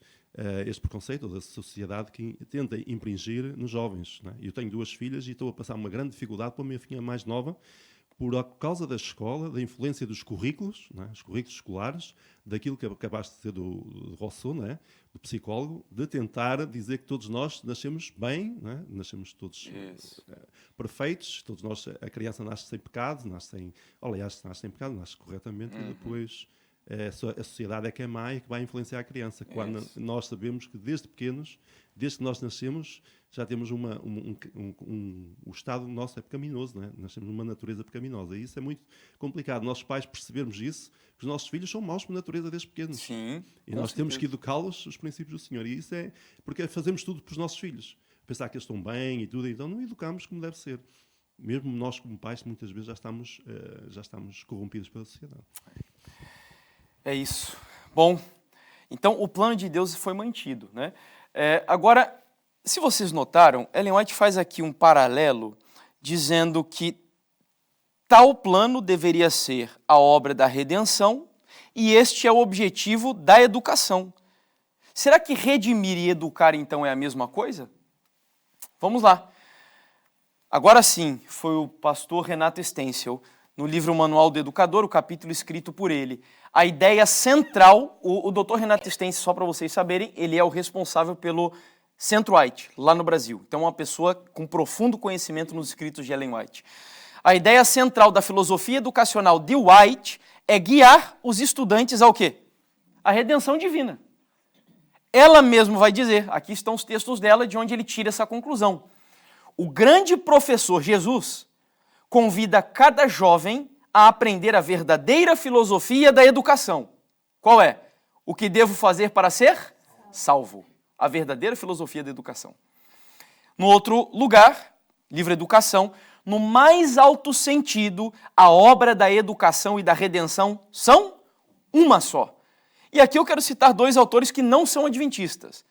Este preconceito da sociedade que tenta impingir nos jovens. Né? Eu tenho 2 filhas e estou a passar uma grande dificuldade para a minha filha mais nova, por causa da escola, da influência dos currículos, né? Os currículos escolares, daquilo que acabaste de dizer do Rousseau, né? Do psicólogo, de tentar dizer que todos nós nascemos bem, né? Nascemos todos perfeitos, todos nós, a criança nasce sem pecado, nasce sem pecado, nasce corretamente, e depois a sociedade é que é má e que vai influenciar a criança. Quando nós sabemos que desde pequenos, desde que nós nascemos, já temos o estado nosso é pecaminoso, né? Nós temos uma natureza pecaminosa, e isso é muito complicado. Nossos pais percebermos isso, que os nossos filhos são maus por natureza desde pequenos. Sim, e nós temos que educá-los os princípios do Senhor, e isso é porque fazemos tudo para os nossos filhos, pensar que eles estão bem e tudo, então não educamos como deve ser. Mesmo nós como pais muitas vezes já estamos corrompidos pela sociedade. É isso. Bom, então o plano de Deus foi mantido, né? Agora, se vocês notaram, Ellen White faz aqui um paralelo dizendo que tal plano deveria ser a obra da redenção e este é o objetivo da educação. Será que redimir e educar, então, é a mesma coisa? Vamos lá. Agora sim, foi o pastor Renato Stencil, no livro Manual do Educador, o capítulo escrito por ele. A ideia central, o Dr. Renato Stencil, só para vocês saberem, ele é o responsável pelo Centro White, lá no Brasil. Então, uma pessoa com profundo conhecimento nos escritos de Ellen White. A ideia central da filosofia educacional de White é guiar os estudantes ao quê? A redenção divina. Ela mesma vai dizer, aqui estão os textos dela, de onde ele tira essa conclusão. O grande professor Jesus convida cada jovem a aprender a verdadeira filosofia da educação. Qual é? O que devo fazer para ser salvo? A verdadeira filosofia da educação. No outro lugar, livro Educação, no mais alto sentido, a obra da educação e da redenção são uma só. E aqui eu quero citar 2 autores que não são adventistas.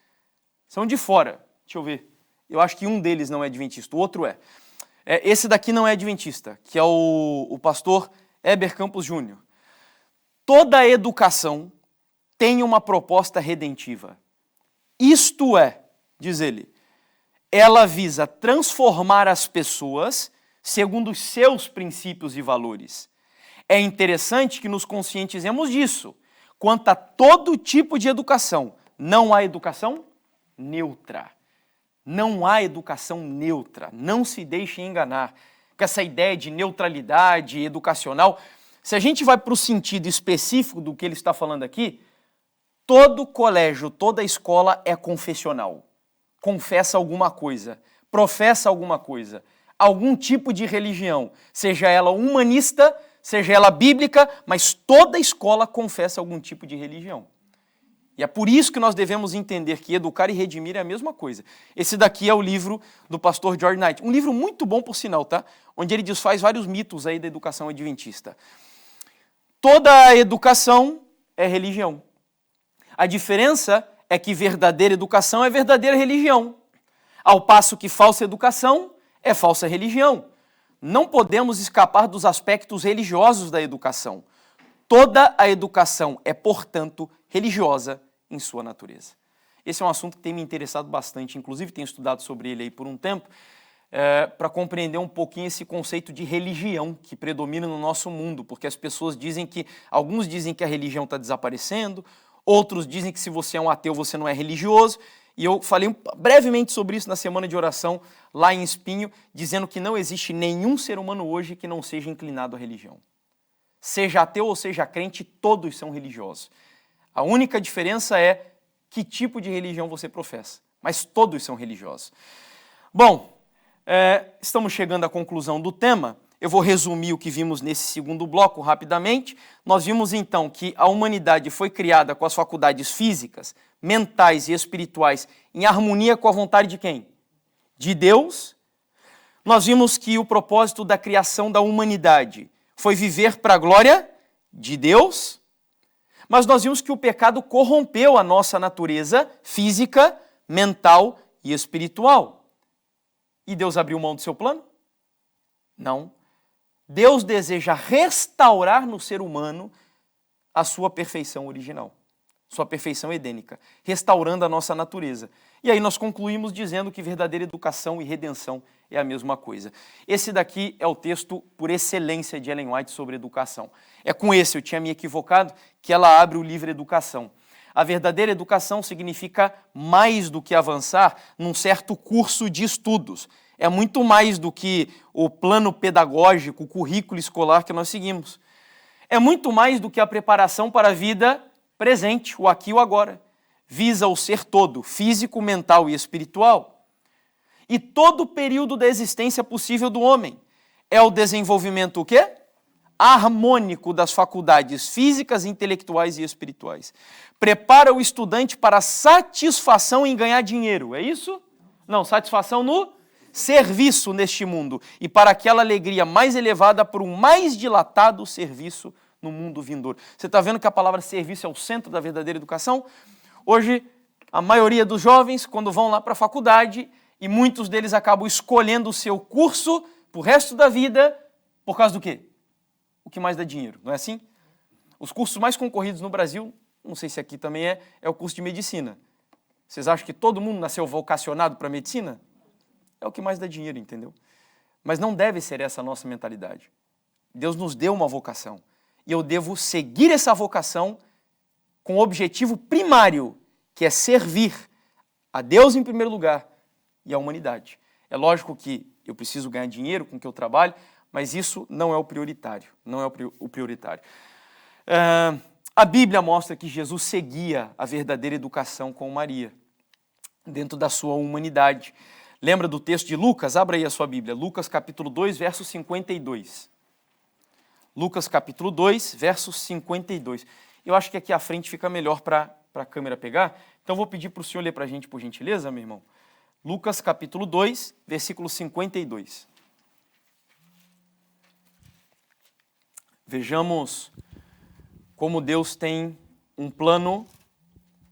São de fora. Deixa eu ver. Eu acho que um deles não é adventista, o outro é. Esse daqui não é adventista, que é o pastor Heber Campos Júnior. Toda a educação tem uma proposta redentiva. Isto é, diz ele, ela visa transformar as pessoas segundo os seus princípios e valores. É interessante que nos conscientizemos disso. Quanto a todo tipo de educação, não há educação neutra. Não há educação neutra. Não se deixe enganar com essa ideia de neutralidade educacional. Se a gente vai para o sentido específico do que ele está falando aqui, todo colégio, toda escola é confessional. Confessa alguma coisa, professa alguma coisa, algum tipo de religião, seja ela humanista, seja ela bíblica, mas toda escola confessa algum tipo de religião. E é por isso que nós devemos entender que educar e redimir é a mesma coisa. Esse daqui é o livro do pastor George Knight, um livro muito bom, por sinal, tá? Onde ele desfaz vários mitos aí da educação adventista. Toda a educação é religião. A diferença é que verdadeira educação é verdadeira religião, ao passo que falsa educação é falsa religião. Não podemos escapar dos aspectos religiosos da educação. Toda a educação é, portanto, religiosa em sua natureza. Esse é um assunto que tem me interessado bastante, inclusive tenho estudado sobre ele aí por um tempo. para compreender um pouquinho esse conceito de religião que predomina no nosso mundo, porque as pessoas dizem que, alguns dizem que a religião está desaparecendo, outros dizem que se você é um ateu você não é religioso, e eu falei brevemente sobre isso na semana de oração lá em Espinho, dizendo que não existe nenhum ser humano hoje que não seja inclinado à religião. Seja ateu ou seja crente, todos são religiosos. A única diferença é que tipo de religião você professa, mas todos são religiosos. Bom, estamos chegando à conclusão do tema. Eu vou resumir o que vimos nesse segundo bloco rapidamente. Nós vimos então que a humanidade foi criada com as faculdades físicas, mentais e espirituais em harmonia com a vontade de quem? De Deus. Nós vimos que o propósito da criação da humanidade foi viver para a glória de Deus, mas nós vimos que o pecado corrompeu a nossa natureza física, mental e espiritual. E Deus abriu mão do seu plano? Não. Deus deseja restaurar no ser humano a sua perfeição original, sua perfeição edênica, restaurando a nossa natureza. E aí nós concluímos dizendo que verdadeira educação e redenção é a mesma coisa. Esse daqui é o texto por excelência de Ellen White sobre educação. É com esse, eu tinha me equivocado, que ela abre o livro Educação. A verdadeira educação significa mais do que avançar num certo curso de estudos. É muito mais do que o plano pedagógico, o currículo escolar que nós seguimos. É muito mais do que a preparação para a vida presente, o aqui e o agora. Visa o ser todo, físico, mental e espiritual. E todo o período da existência possível do homem. É o desenvolvimento o quê? Harmônico das faculdades físicas, intelectuais e espirituais. Prepara o estudante para a satisfação em ganhar dinheiro, é isso? Não, satisfação no serviço neste mundo. E para aquela alegria mais elevada por um mais dilatado serviço no mundo vindouro. Você está vendo que a palavra serviço é o centro da verdadeira educação? Hoje, a maioria dos jovens, quando vão lá para a faculdade, e muitos deles acabam escolhendo o seu curso para o resto da vida, por causa do quê? O que mais dá dinheiro, não é assim? Os cursos mais concorridos no Brasil, não sei se aqui também é o curso de medicina. Vocês acham que todo mundo nasceu vocacionado para medicina? É o que mais dá dinheiro, entendeu? Mas não deve ser essa a nossa mentalidade. Deus nos deu uma vocação. E eu devo seguir essa vocação com o objetivo primário, que é servir a Deus em primeiro lugar e a humanidade. É lógico que eu preciso ganhar dinheiro com o que eu trabalho, mas isso não é o prioritário, não é o prioritário. A Bíblia mostra que Jesus seguia a verdadeira educação com Maria, dentro da sua humanidade. Lembra do texto de Lucas? Abra aí a sua Bíblia, Lucas capítulo 2, verso 52. Lucas capítulo 2, verso 52. Eu acho que aqui à frente fica melhor para a câmera pegar, então vou pedir para o senhor ler para a gente, por gentileza, meu irmão. Lucas capítulo 2, versículo 52. Vejamos como Deus tem um plano,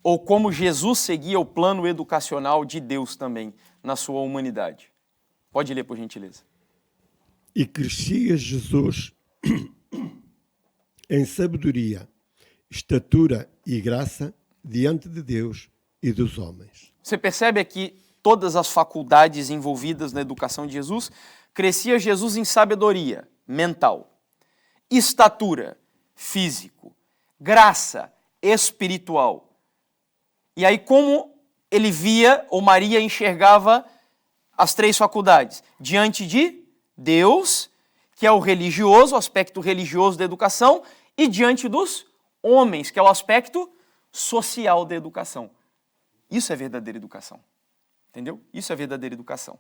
ou como Jesus seguia o plano educacional de Deus também na sua humanidade. Pode ler, por gentileza. E crescia Jesus em sabedoria, estatura e graça diante de Deus e dos homens. Você percebe aqui todas as faculdades envolvidas na educação de Jesus? Crescia Jesus em sabedoria mental, estatura, físico, graça, espiritual. E aí como ele via, ou Maria enxergava as três faculdades? Diante de Deus, que é o religioso, o aspecto religioso da educação, e diante dos homens, que é o aspecto social da educação. Isso é verdadeira educação. Entendeu? Isso é verdadeira educação.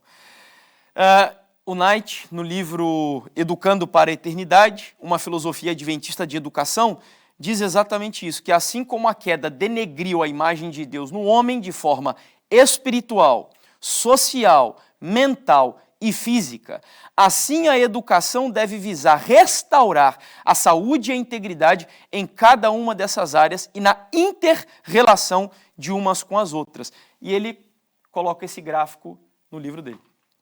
O Knight, no livro Educando para a Eternidade, uma filosofia adventista de educação, diz exatamente isso, que assim como a queda denegriu a imagem de Deus no homem de forma espiritual, social, mental e física, assim a educação deve visar restaurar a saúde e a integridade em cada uma dessas áreas e na inter-relação de umas com as outras. E ele coloca esse gráfico no livro dele.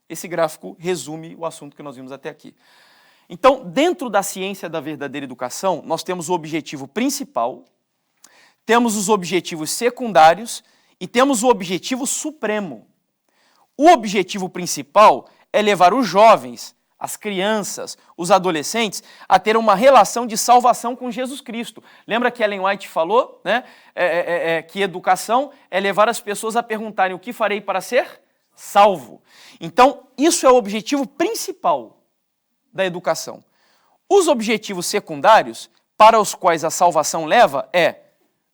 Esse gráfico resume o assunto que nós vimos até aqui. Então, dentro da ciência da verdadeira educação, nós temos o objetivo principal, temos os objetivos secundários e temos o objetivo supremo. O objetivo principal é levar os jovens, as crianças, os adolescentes, a ter uma relação de salvação com Jesus Cristo. Lembra que Ellen White falou, né? Que educação é levar as pessoas a perguntarem: o que farei para ser salvo? Então, isso é o objetivo principal da educação. Os objetivos secundários, para os quais a salvação leva, é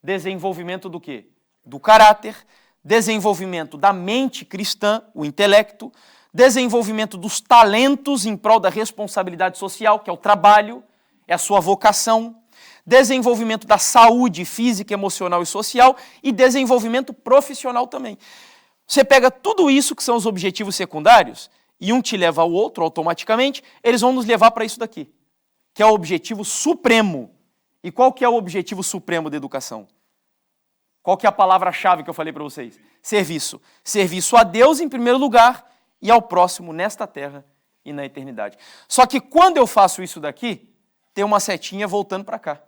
desenvolvimento do quê? Do caráter, desenvolvimento da mente cristã, o intelecto, desenvolvimento dos talentos em prol da responsabilidade social, que é o trabalho, é a sua vocação, desenvolvimento da saúde física, emocional e social e desenvolvimento profissional também. Você pega tudo isso que são os objetivos secundários e um te leva ao outro automaticamente, eles vão nos levar para isso daqui, que é o objetivo supremo. E qual que é o objetivo supremo da educação? Qual que é a palavra-chave que eu falei para vocês? Serviço. Serviço a Deus em primeiro lugar e ao próximo nesta terra e na eternidade. Só que quando eu faço isso daqui, tem uma setinha voltando para cá.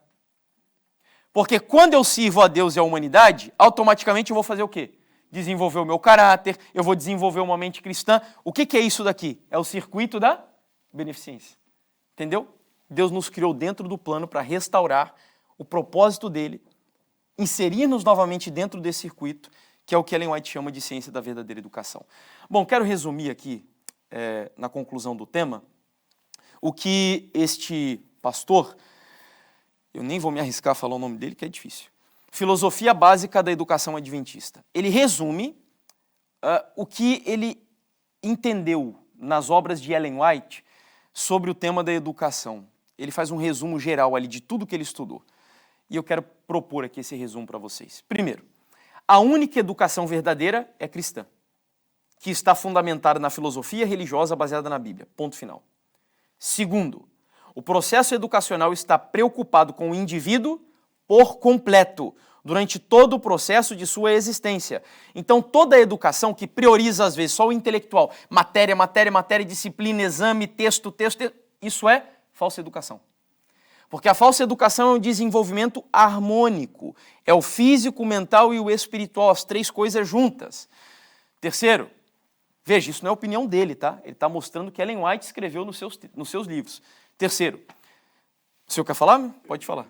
Porque quando eu sirvo a Deus e a humanidade, automaticamente eu vou fazer o quê? Desenvolver o meu caráter, eu vou desenvolver uma mente cristã. O que é isso daqui? É o circuito da beneficência. Entendeu? Deus nos criou dentro do plano para restaurar o propósito dele, inserir-nos novamente dentro desse circuito, que é o que Ellen White chama de ciência da verdadeira educação. Bom, quero resumir aqui, na conclusão do tema, o que este pastor, eu nem vou me arriscar a falar o nome dele, que é difícil, Filosofia Básica da Educação Adventista. Ele resume o que ele entendeu nas obras de Ellen White sobre o tema da educação. Ele faz um resumo geral ali de tudo que ele estudou. E eu quero propor aqui esse resumo para vocês. Primeiro, a única educação verdadeira é cristã, que está fundamentada na filosofia religiosa baseada na Bíblia. Ponto final. Segundo, o processo educacional está preocupado com o indivíduo por completo, durante todo o processo de sua existência. Então, toda a educação que prioriza, às vezes, só o intelectual, matéria, disciplina, exame, texto, isso é falsa educação. Porque a falsa educação é um desenvolvimento harmônico. É o físico, o mental e o espiritual, as três coisas juntas. Terceiro, veja, isso não é opinião dele, tá? Ele está mostrando que Ellen White escreveu nos seus livros. Terceiro, o senhor quer falar? Pode falar.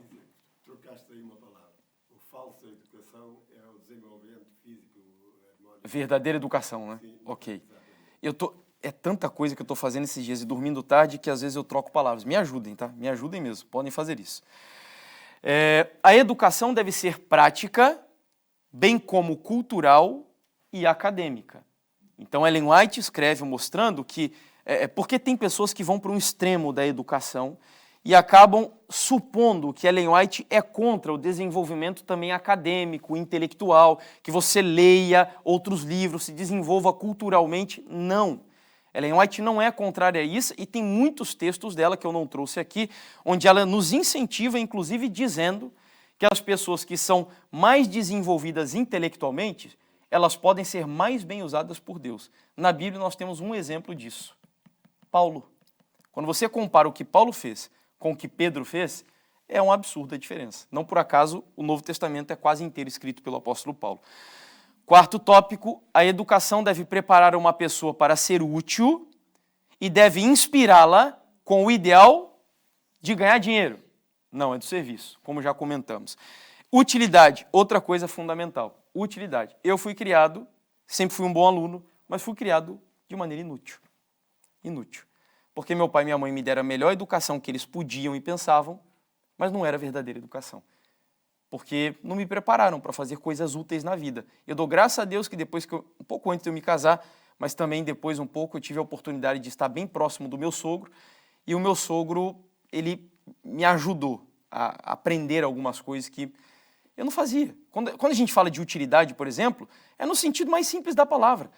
Trocaste aí uma palavra. O falsa educação é o desenvolvimento físico harmônico. Verdadeira educação, né? Sim, ok. É tanta coisa que eu estou fazendo esses dias e dormindo tarde que às vezes eu troco palavras. Me ajudem, tá? Me ajudem mesmo. Podem fazer isso. A educação deve ser prática, bem como cultural e acadêmica. Então, Ellen White escreve mostrando que porque tem pessoas que vão para um extremo da educação e acabam supondo que Ellen White é contra o desenvolvimento também acadêmico, intelectual, que você leia outros livros, se desenvolva culturalmente. Não. Ellen White não é contrária a isso e tem muitos textos dela que eu não trouxe aqui, onde ela nos incentiva, inclusive dizendo que as pessoas que são mais desenvolvidas intelectualmente, elas podem ser mais bem usadas por Deus. Na Bíblia nós temos um exemplo disso. Paulo. Quando você compara o que Paulo fez com o que Pedro fez, é um absurdo a diferença. Não por acaso o Novo Testamento é quase inteiro escrito pelo apóstolo Paulo. Quarto tópico, a educação deve preparar uma pessoa para ser útil e deve inspirá-la com o ideal de ganhar dinheiro. Não, é do serviço, como já comentamos. Utilidade, outra coisa fundamental. Utilidade. Eu fui criado, sempre fui um bom aluno, mas fui criado de maneira inútil. Inútil. Porque meu pai e minha mãe me deram a melhor educação que eles podiam e pensavam, mas não era verdadeira educação. Porque não me prepararam para fazer coisas úteis na vida. Eu dou graças a Deus que depois um pouco antes de eu me casar, mas também depois um pouco, eu tive a oportunidade de estar bem próximo do meu sogro, e o meu sogro, ele me ajudou a aprender algumas coisas que eu não fazia. Quando a gente fala de utilidade, por exemplo, é no sentido mais simples da palavra.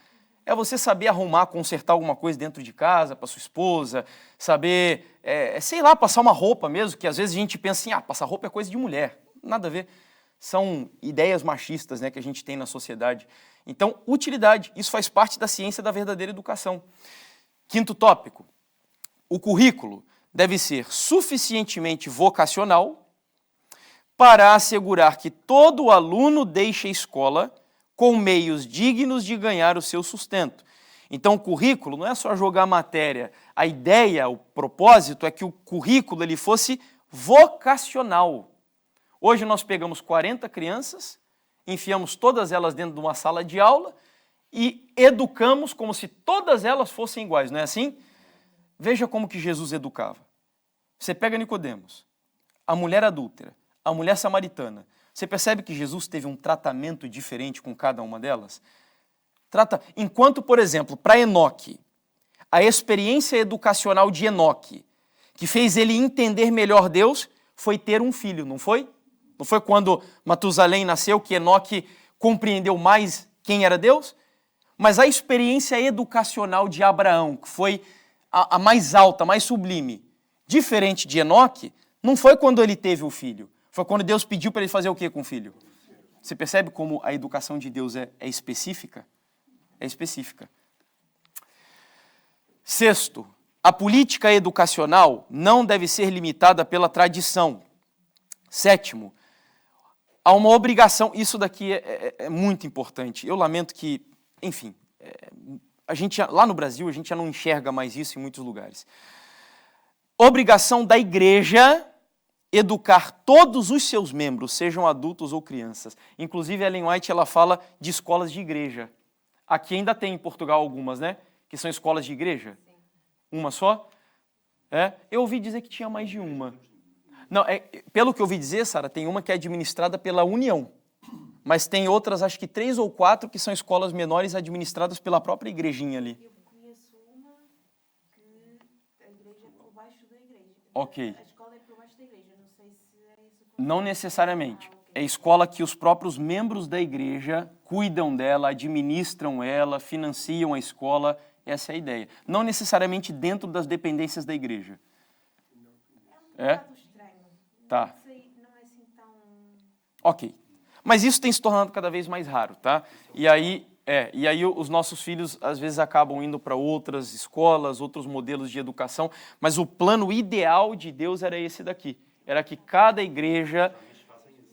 É você saber arrumar, consertar alguma coisa dentro de casa para sua esposa, saber, sei lá, passar uma roupa mesmo, que às vezes a gente pensa assim, passar roupa é coisa de mulher. Nada a ver. São ideias machistas, né, que a gente tem na sociedade. Então, utilidade. Isso faz parte da ciência da verdadeira educação. Quinto tópico. O currículo deve ser suficientemente vocacional para assegurar que todo aluno deixe a escola com meios dignos de ganhar o seu sustento. Então, o currículo não é só jogar matéria. A ideia, o propósito é que o currículo ele fosse vocacional. Hoje nós pegamos 40 crianças, enfiamos todas elas dentro de uma sala de aula e educamos como se todas elas fossem iguais, não é assim? Veja como que Jesus educava. Você pega Nicodemos, a mulher adúltera, a mulher samaritana. Você percebe que Jesus teve um tratamento diferente com cada uma delas? Enquanto, por exemplo, para Enoque, a experiência educacional de Enoque, que fez ele entender melhor Deus, foi ter um filho, não foi? Não foi quando Matusalém nasceu que Enoque compreendeu mais quem era Deus? Mas a experiência educacional de Abraão, que foi a mais alta, a mais sublime, diferente de Enoque, não foi quando ele teve o filho. Foi quando Deus pediu para ele fazer o quê com o filho? Você percebe como a educação de Deus é específica? É específica. Sexto, a política educacional não deve ser limitada pela tradição. Sétimo, há uma obrigação, isso daqui é muito importante. Eu lamento que, enfim, lá no Brasil a gente já não enxerga mais isso em muitos lugares. Obrigação da igreja educar todos os seus membros, sejam adultos ou crianças. Inclusive, Ellen White ela fala de escolas de igreja. Aqui ainda tem em Portugal algumas, né? Que são escolas de igreja. Sim. Uma só? Eu ouvi dizer que tinha mais de uma. Não, pelo que eu ouvi dizer, Sara, tem uma que é administrada pela União. Mas tem outras, acho que 3 ou 4, que são escolas menores administradas pela própria igrejinha ali. Eu conheço uma que a igreja é por baixo da igreja. Ok. A escola é por baixo da igreja, não sei se é isso. Não necessariamente. É escola que os próprios membros da igreja cuidam dela, administram ela, financiam a escola. Essa é a ideia. Não necessariamente dentro das dependências da igreja. É um bocado estranho. Tá. Não sei, não é assim tão... Ok. Mas isso tem se tornado cada vez mais raro, tá? E aí os nossos filhos, às vezes, acabam indo para outras escolas, outros modelos de educação, mas o plano ideal de Deus era esse daqui. Era que cada igreja...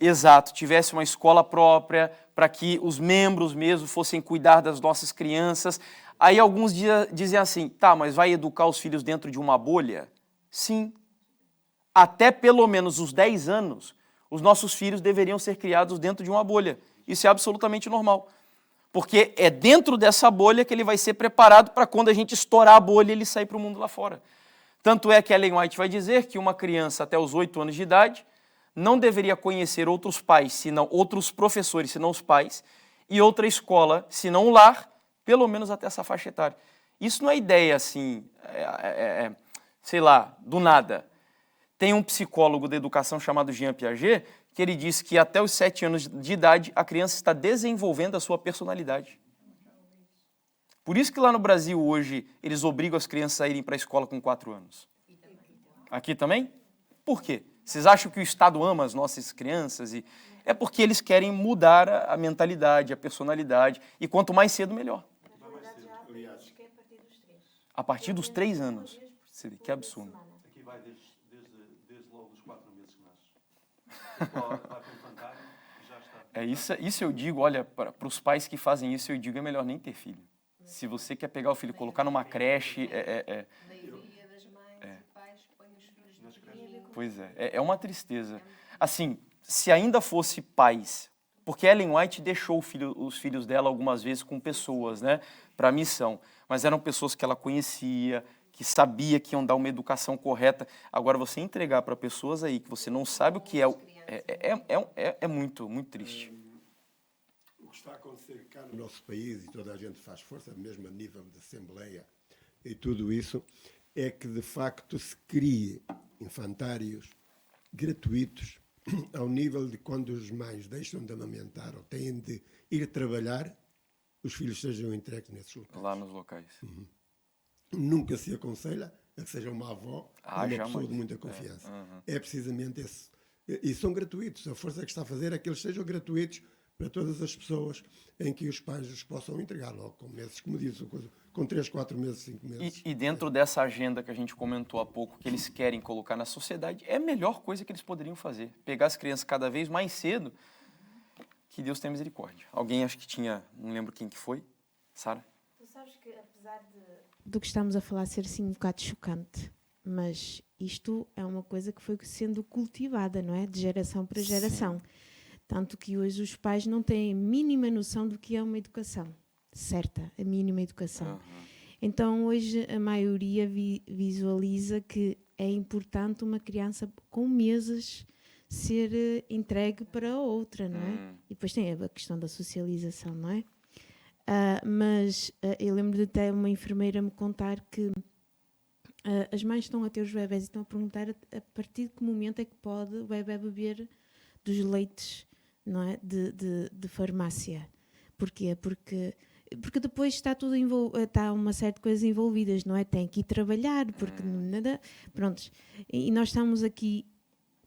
Exato, tivesse uma escola própria, para que os membros mesmo fossem cuidar das nossas crianças. Aí alguns dizem assim, tá, mas vai educar os filhos dentro de uma bolha? Sim. Até pelo menos os 10 anos, os nossos filhos deveriam ser criados dentro de uma bolha. Isso é absolutamente normal. Porque é dentro dessa bolha que ele vai ser preparado para quando a gente estourar a bolha ele sair para o mundo lá fora. Tanto é que Ellen White vai dizer que uma criança até os 8 anos de idade não deveria conhecer outros pais, senão outros professores, senão os pais, e outra escola, senão o lar, pelo menos até essa faixa etária. Isso não é ideia assim, sei lá, do nada. Tem um psicólogo da educação chamado Jean Piaget, que ele diz que até os 7 anos de idade a criança está desenvolvendo a sua personalidade. Por isso que lá no Brasil hoje eles obrigam as crianças a irem para a escola com 4 anos. Aqui também? Por quê? Vocês acham que o Estado ama as nossas crianças? É porque eles querem mudar a mentalidade, a personalidade. E quanto mais cedo, melhor. A partir dos 3 anos. Que absurdo. Aqui vai desde logo os 4 meses que nasce. Vai para o infantário e já está. Isso eu digo, olha, para os pais que fazem isso, eu digo, é melhor nem ter filho. Se você quer pegar o filho e colocar numa creche... Pois é uma tristeza. Assim, se ainda fosse pais, porque Ellen White deixou os filhos dela algumas vezes com pessoas, né, para a missão, mas eram pessoas que ela conhecia, que sabia que iam dar uma educação correta. Agora, você entregar para pessoas aí que você não sabe o que é muito, muito triste. O que está a acontecer cá no nosso país, e toda a gente faz força, mesmo a nível de Assembleia e tudo isso, é que de facto se crie infantários gratuitos ao nível de quando os mães deixam de amamentar ou têm de ir trabalhar, os filhos sejam entregues nesses locais. Lá nos locais. Uhum. Nunca se aconselha a que seja uma avó ou uma pessoa de muita confiança. É precisamente esse. E são gratuitos. A força que está a fazer é que eles sejam gratuitos para todas as pessoas em que os pais os possam entregar logo com meses, como disse, com 3, 4 meses, 5 meses. E dentro dessa agenda que a gente comentou há pouco, que eles querem colocar na sociedade, é a melhor coisa que eles poderiam fazer. Pegar as crianças cada vez mais cedo, que Deus tenha misericórdia. Alguém acho que tinha, não lembro quem que foi, Sara? Tu sabes que, apesar apesar do que estamos a falar ser assim um bocado chocante, mas isto é uma coisa que foi sendo cultivada, não é? De geração para geração. Sim. Tanto que hoje os pais não têm a mínima noção do que é uma educação certa, a mínima educação. Então hoje a maioria visualiza que é importante uma criança com meses ser entregue para outra, não é? E depois tem a questão da socialização, não é? Mas eu lembro de até uma enfermeira me contar que as mães estão a ter os bebés e estão a perguntar a partir de que momento é que pode o bebé beber dos leites, não é? de farmácia. Porquê? Porque depois está tudo está uma série de coisas envolvidas, não é? Tem que ir trabalhar, porque nada. Prontos. E nós estamos aqui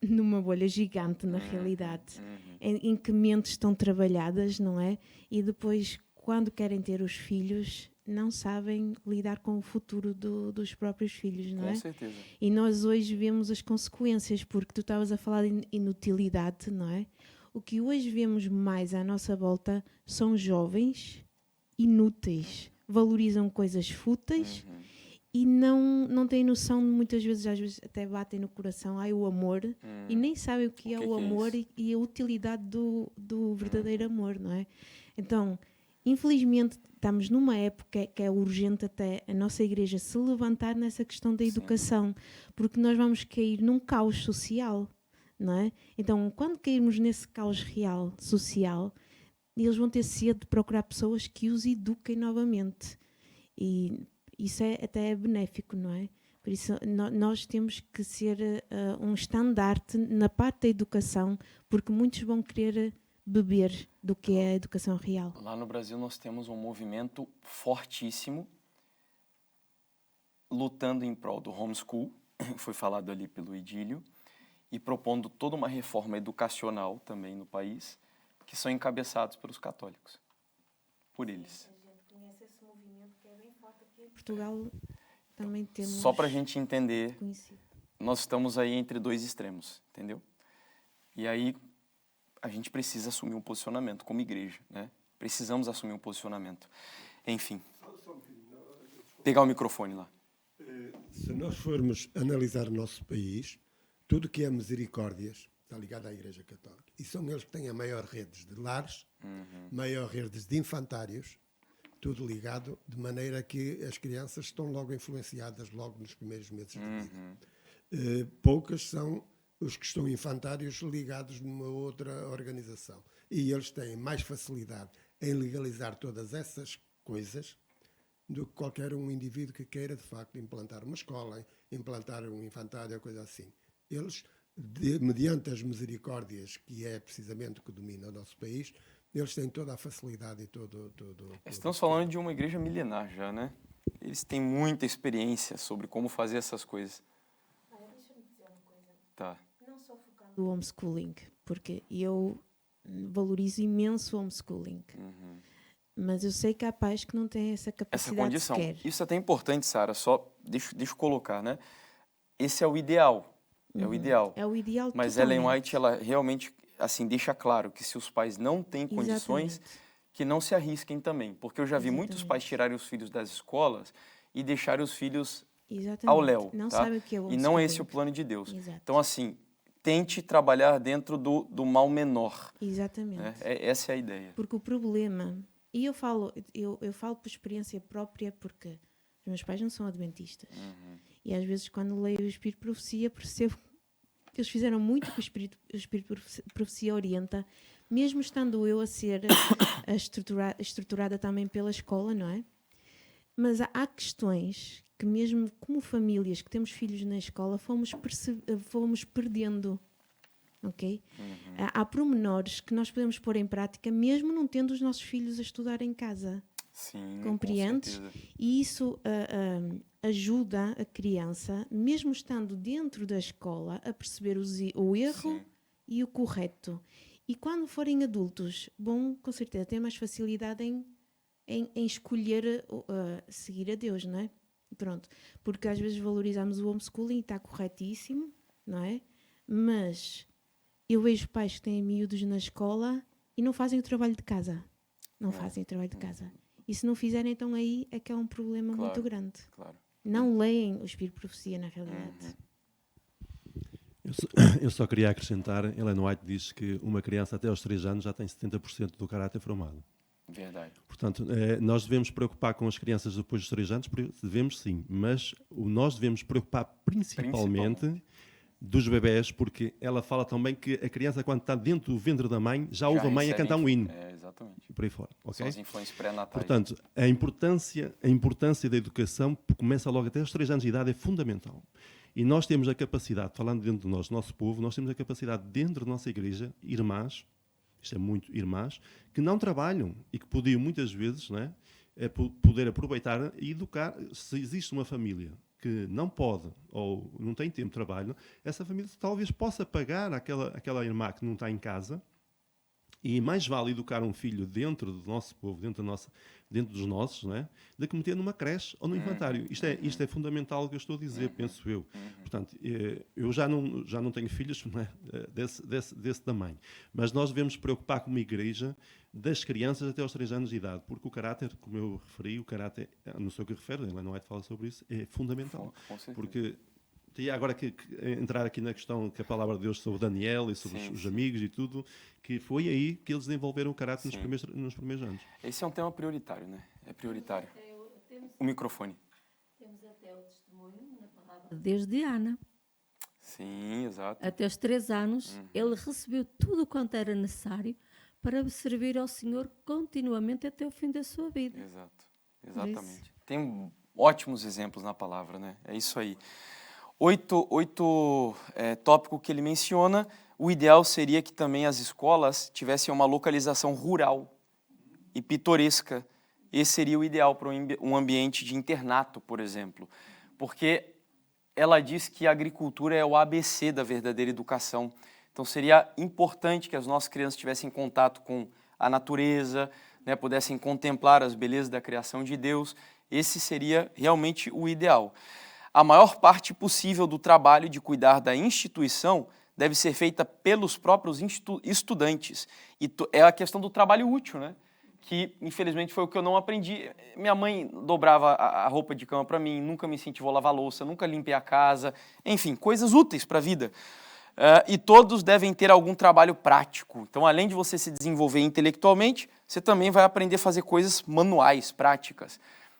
numa bolha gigante, na realidade, em que mentes estão trabalhadas, não é? E depois, quando querem ter os filhos, não sabem lidar com o futuro dos próprios filhos, não é? Com certeza. E nós hoje vemos as consequências, porque tu estavas a falar de inutilidade, não é? O que hoje vemos mais à nossa volta são jovens inúteis, valorizam coisas fúteis e não têm noção, muitas vezes, às vezes até batem no coração, o amor, e nem sabem o que é o amor e a utilidade do verdadeiro amor, não é? Então, infelizmente, estamos numa época que é urgente até a nossa igreja se levantar nessa questão da educação, porque nós vamos cair num caos social, não é? Então, quando cairmos nesse caos real, social, eles vão ter sede de procurar pessoas que os eduquem novamente. E isso até benéfico, não é? Por isso, nós temos que ser um estandarte na parte da educação, porque muitos vão querer beber do que é a educação real. Lá no Brasil nós temos um movimento fortíssimo lutando em prol do homeschool, foi falado ali pelo Idílio, e propondo toda uma reforma educacional também no país, que são encabeçados pelos católicos, por eles. A gente conhece esse movimento que é bem forte aqui em Portugal, também temos. Só para a gente entender, conhecido. Nós estamos aí entre dois extremos, entendeu? E aí a gente precisa assumir um posicionamento como igreja, né? Precisamos assumir um posicionamento. Enfim. Pegar o microfone lá. Se nós formos analisar o nosso país, tudo que é misericórdias está ligado à Igreja Católica. E são eles que têm a maior rede de lares, maior rede de infantários, tudo ligado, de maneira que as crianças estão logo influenciadas logo nos primeiros meses de vida. Poucas são os que estão infantários ligados numa outra organização. E eles têm mais facilidade em legalizar todas essas coisas do que qualquer um indivíduo que queira, de facto, implantar uma escola, implantar um infantário, coisa assim. Eles, mediante as misericórdias, que é precisamente o que domina o nosso país, eles têm toda a facilidade e todo Estamos falando de uma igreja milenar já, né? Eles têm muita experiência sobre como fazer essas coisas. Deixa eu dizer uma coisa. Tá. Não só focando no homeschooling, porque eu valorizo imenso o homeschooling. Mas eu sei que há pais que não têm essa capacidade condição. sequer. Isso é até importante, Sara, só deixa eu colocar, né? Esse é o ideal. É o ideal. É o ideal. Mas totalmente. Ellen White, ela realmente assim, deixa claro que se os pais não têm condições, que não se arrisquem também. Porque eu já vi muitos pais tirarem os filhos das escolas e deixarem os filhos ao léu. Não tá? sabe o que é o E não é esse o plano de Deus. Exato. Então, assim, tente trabalhar dentro do mal menor. Exatamente. Né? Essa é a ideia. Porque o problema... E eu falo por experiência própria, porque os meus pais não são adventistas. E às vezes, quando leio o Espírito de Profecia, percebo que eles fizeram muito que o Espírito de Profecia orienta, mesmo estando eu a ser estruturada também pela escola, não é? Mas há questões que mesmo como famílias que temos filhos na escola, fomos perdendo. Okay? Há pormenores que nós podemos pôr em prática mesmo não tendo os nossos filhos a estudar em casa. Sim, compreendes? E isso ajuda a criança, mesmo estando dentro da escola, a perceber o erro e o correto. E quando forem adultos, vão com certeza ter mais facilidade em escolher seguir a Deus, não é? Pronto, porque às vezes valorizamos o homeschooling e está corretíssimo, não é? Mas eu vejo pais que têm miúdos na escola e não fazem o trabalho de casa. Não fazem o trabalho de casa. E se não fizerem, então aí é que é um problema muito grande. Claro. Não leem o Espírito de Profecia, na realidade. Eu só queria acrescentar, Ellen White diz que uma criança até aos 3 anos já tem 70% do caráter formado. Verdade. Portanto, nós devemos preocupar com as crianças depois dos 3 anos, devemos sim, mas nós devemos preocupar principalmente dos bebés, porque ela fala também que a criança, quando está dentro do ventre da mãe, já ouve a mãe a cantar um hino. Exatamente. E por aí fora. Okay? São as influências pré-natais. Portanto, a importância da educação começa logo até aos 3 anos de idade, é fundamental. E nós temos a capacidade, falando dentro de nós, do nosso povo, nós temos a capacidade dentro da nossa igreja, irmãs, isto é muito irmãs, que não trabalham e que podiam muitas vezes, não é, poder aproveitar e educar. Se existe uma família que não pode ou não tem tempo de trabalho, essa família talvez possa pagar aquela irmã que não está em casa. E mais vale educar um filho dentro do nosso povo, dentro dos nossos, não é? Do que meter numa creche ou no infantário. Isto é fundamental o que eu estou a dizer, penso eu. Portanto, eu já não tenho filhos, não é? desse tamanho. Mas nós devemos preocupar como igreja das crianças até aos 3 anos de idade, porque o caráter, como eu referi, o caráter, não sei o que refere, ela não é de falar sobre isso, é fundamental. Porque e agora que entrar aqui na questão que a palavra de Deus sobre Daniel e sobre os amigos e tudo, que foi aí que eles desenvolveram o caráter nos primeiros anos. Esse é um tema prioritário, né? É prioritário. O microfone. Temos até o testemunho na palavra de Deus de Ana. Sim, exato. Até os 3 anos, ele recebeu tudo quanto era necessário para servir ao Senhor continuamente até o fim da sua vida. Exato, exatamente. Tem ótimos exemplos na palavra, né? É isso aí. 8 tópico que ele menciona, o ideal seria que também as escolas tivessem uma localização rural e pitoresca. Esse seria o ideal para um ambiente de internato, por exemplo, porque ela diz que a agricultura é o ABC da verdadeira educação. Então seria importante que as nossas crianças tivessem contato com a natureza, né, pudessem contemplar as belezas da criação de Deus. Esse seria realmente o ideal. A maior parte possível do trabalho de cuidar da instituição deve ser feita pelos próprios estudantes. E é a questão do trabalho útil, né? Que infelizmente foi o que eu não aprendi. Minha mãe dobrava a roupa de cama para mim, nunca me incentivou a lavar louça, nunca limpei a casa, enfim, coisas úteis para a vida. E todos devem ter algum trabalho prático. Então, além de você se desenvolver intelectualmente, você também vai aprender a fazer coisas manuais, práticas.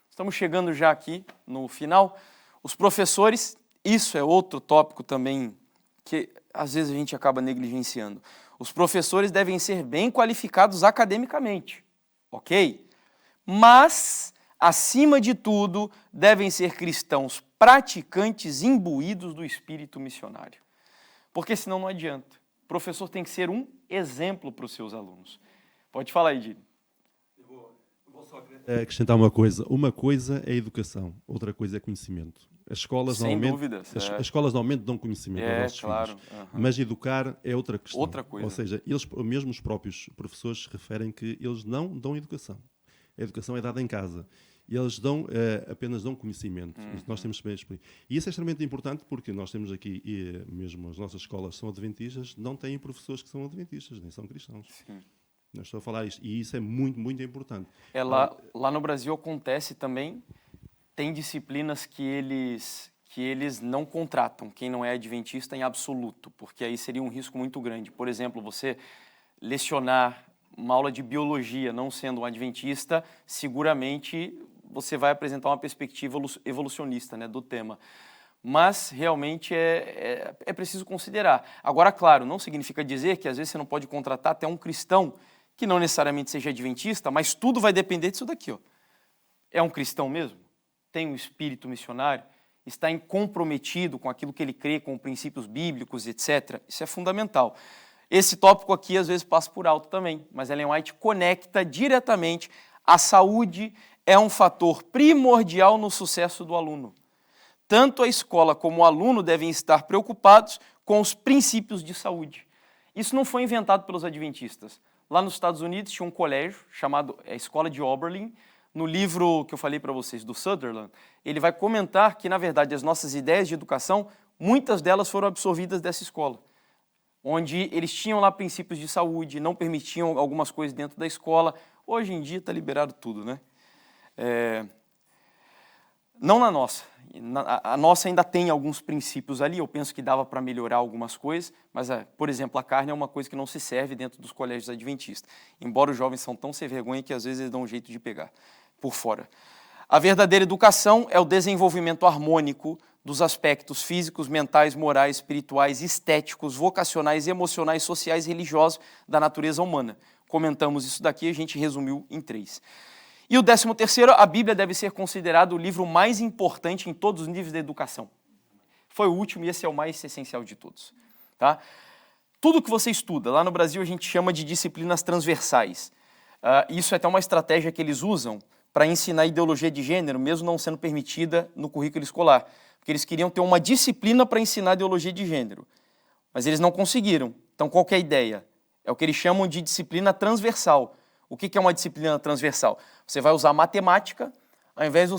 Estamos chegando já aqui no final. Os professores, isso é outro tópico também que às vezes a gente acaba negligenciando. Os professores devem ser bem qualificados academicamente, ok? Mas, acima de tudo, devem ser cristãos praticantes imbuídos do espírito missionário. Porque senão não adianta. O professor tem que ser um exemplo para os seus alunos. Pode falar aí, Dini. Vou só acrescentar uma coisa. Uma coisa é educação, outra coisa é conhecimento. As escolas, as escolas normalmente dão conhecimento aos nossos filhos, mas educar é outra questão. Outra coisa. Ou seja, eles, mesmo os próprios professores referem que eles não dão educação. A educação é dada em casa. E eles apenas dão conhecimento. Isso nós temos que explicar. E isso é extremamente importante porque nós temos aqui, e mesmo as nossas escolas são adventistas, não têm professores que são adventistas, nem são cristãos. Sim. Não estou a falar isto. E isso é muito, muito importante. Lá no Brasil acontece também, tem disciplinas que eles não contratam, quem não é adventista em absoluto, porque aí seria um risco muito grande. Por exemplo, você lecionar uma aula de biologia não sendo um adventista, seguramente você vai apresentar uma perspectiva evolucionista, né, do tema. Mas realmente é preciso considerar. Agora, claro, não significa dizer que às vezes você não pode contratar até um cristão que não necessariamente seja adventista, mas tudo vai depender disso daqui. Ó. É um cristão mesmo? Tem um espírito missionário? Está comprometido com aquilo que ele crê, com princípios bíblicos, etc. Isso é fundamental. Esse tópico aqui às vezes passa por alto também, mas Ellen White conecta diretamente. A saúde é um fator primordial no sucesso do aluno. Tanto a escola como o aluno devem estar preocupados com os princípios de saúde. Isso não foi inventado pelos adventistas. Lá nos Estados Unidos tinha um colégio chamado Escola de Oberlin. No livro que eu falei para vocês, do Sutherland, ele vai comentar que, na verdade, as nossas ideias de educação, muitas delas foram absorvidas dessa escola, onde eles tinham lá princípios de saúde, não permitiam algumas coisas dentro da escola. Hoje em dia está liberado tudo, né? Não na nossa. A nossa ainda tem alguns princípios ali, eu penso que dava para melhorar algumas coisas, mas, por exemplo, a carne é uma coisa que não se serve dentro dos colégios adventistas, embora os jovens são tão sem vergonha que às vezes eles dão um jeito de pegar por fora. A verdadeira educação é o desenvolvimento harmônico dos aspectos físicos, mentais, morais, espirituais, estéticos, vocacionais, emocionais, sociais e religiosos da natureza humana. Comentamos isso daqui, a gente resumiu em 3. E o 13º, a Bíblia deve ser considerado o livro mais importante em todos os níveis da educação. Foi o último e esse é o mais essencial de todos. Tá? Tudo que você estuda, lá no Brasil a gente chama de disciplinas transversais. Isso é até uma estratégia que eles usam para ensinar ideologia de gênero, mesmo não sendo permitida no currículo escolar. Porque eles queriam ter uma disciplina para ensinar ideologia de gênero, mas eles não conseguiram. Então, qual que é a ideia? É o que eles chamam de disciplina transversal. O que é uma disciplina transversal? Você vai usar matemática, ao invés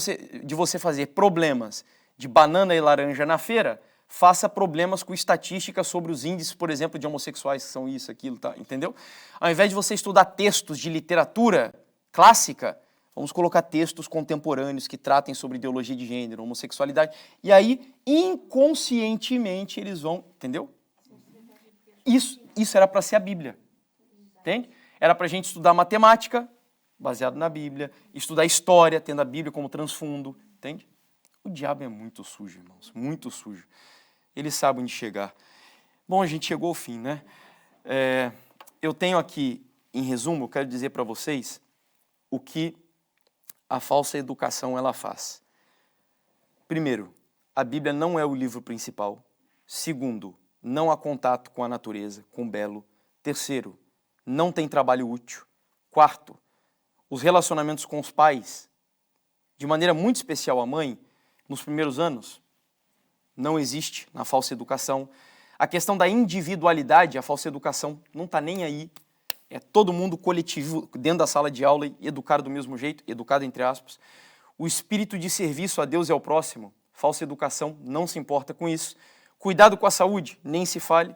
de você fazer problemas de banana e laranja na feira, faça problemas com estatística sobre os índices, por exemplo, de homossexuais que são isso, aquilo, tá? Entendeu? Ao invés de você estudar textos de literatura clássica, vamos colocar textos contemporâneos que tratem sobre ideologia de gênero, homossexualidade, e aí, inconscientemente, eles vão... Entendeu? Isso era para ser a Bíblia. Entende? Era para a gente estudar matemática, baseado na Bíblia, estudar história, tendo a Bíblia como transfundo. Entende? O diabo é muito sujo, irmãos, muito sujo. Ele sabe onde chegar. Bom, a gente chegou ao fim, né? Eu tenho aqui, em resumo, eu quero dizer para vocês o que a falsa educação ela faz. Primeiro, a Bíblia não é o livro principal. Segundo, não há contato com a natureza, com o belo. Terceiro, não tem trabalho útil. Quarto, os relacionamentos com os pais, de maneira muito especial a mãe, nos primeiros anos, não existe na falsa educação. A questão da individualidade, a falsa educação não está nem aí. É todo mundo coletivo dentro da sala de aula e educado do mesmo jeito, educado entre aspas. O espírito de serviço a Deus e ao próximo, falsa educação, não se importa com isso. Cuidado com a saúde, nem se fale.